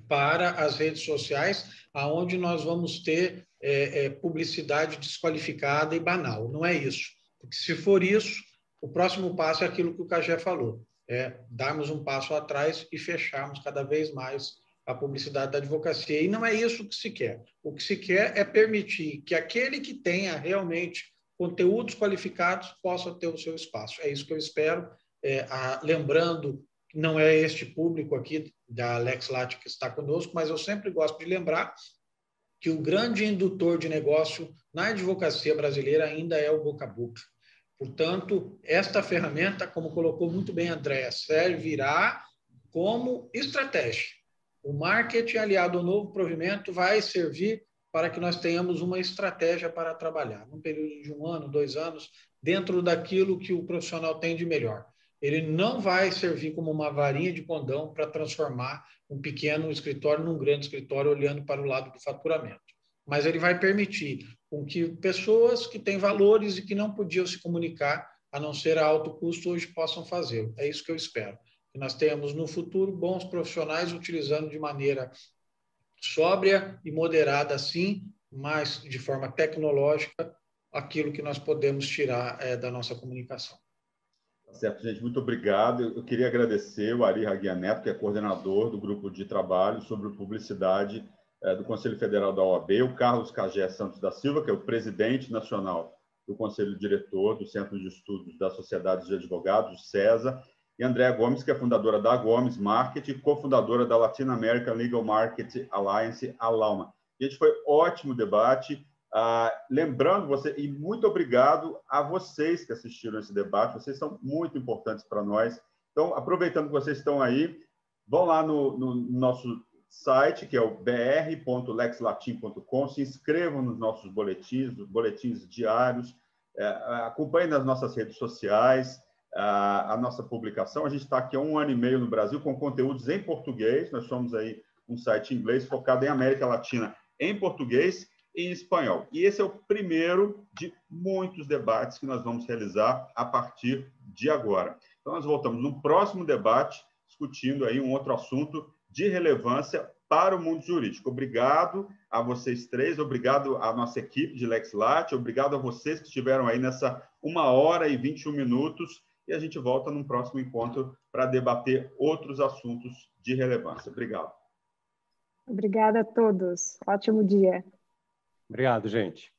para as redes sociais, aonde nós vamos ter publicidade desqualificada e banal. Não é isso. Porque se for isso, o próximo passo é aquilo que o Cagé falou, é darmos um passo atrás e fecharmos cada vez mais a publicidade da advocacia. E não é isso que se quer. O que se quer é permitir que aquele que tenha realmente conteúdos qualificados possa ter o seu espaço. É isso que eu espero. Lembrando, não é este público aqui da LexLat que está conosco, mas eu sempre gosto de lembrar que o grande indutor de negócio na advocacia brasileira ainda é o boca a boca. Portanto, esta ferramenta, como colocou muito bem a Andréia, servirá como estratégia. O marketing aliado ao novo provimento vai servir para que nós tenhamos uma estratégia para trabalhar, num período de 1 ano, 2 anos, dentro daquilo que o profissional tem de melhor. Ele não vai servir como uma varinha de condão para transformar um pequeno escritório num grande escritório, olhando para o lado do faturamento. Mas ele vai permitir com que pessoas que têm valores e que não podiam se comunicar, a não ser a alto custo, hoje possam fazê-lo. É isso que eu espero. Que nós tenhamos no futuro bons profissionais utilizando de maneira sóbria e moderada, sim, mas de forma tecnológica, aquilo que nós podemos tirar da nossa comunicação. Certo, gente, muito obrigado. Eu queria agradecer o Ari Raguia Neto, que é coordenador do grupo de trabalho sobre publicidade do Conselho Federal da OAB, o Carlos Cagé Santos da Silva, que é o presidente nacional do Conselho Diretor do Centro de Estudos da Sociedade de Advogados, CESA, e Andréa Gomes, que é fundadora da Gomes Marketing, cofundadora da Latin American Legal Market Alliance, a LAUMA. Gente, foi ótimo debate. Lembrando você, e muito obrigado a vocês que assistiram esse debate, vocês são muito importantes para nós. Então, aproveitando que vocês estão aí, vão lá no nosso site, que é o br.lexlatin.com, se inscrevam nos nossos boletins diários, acompanhem nas nossas redes sociais a nossa publicação. A gente está aqui há 1 ano e meio no Brasil com conteúdos em português, nós somos aí um site em inglês focado em América Latina em português e em espanhol. E esse é o primeiro de muitos debates que nós vamos realizar a partir de agora. Então, nós voltamos no próximo debate, discutindo aí um outro assunto de relevância para o mundo jurídico. Obrigado a vocês três, obrigado à nossa equipe de LexLat, obrigado a vocês que estiveram aí nessa 1 hora e 21 minutos, e a gente volta num próximo encontro para debater outros assuntos de relevância. Obrigado. Obrigada a todos. Ótimo dia. Obrigado, gente.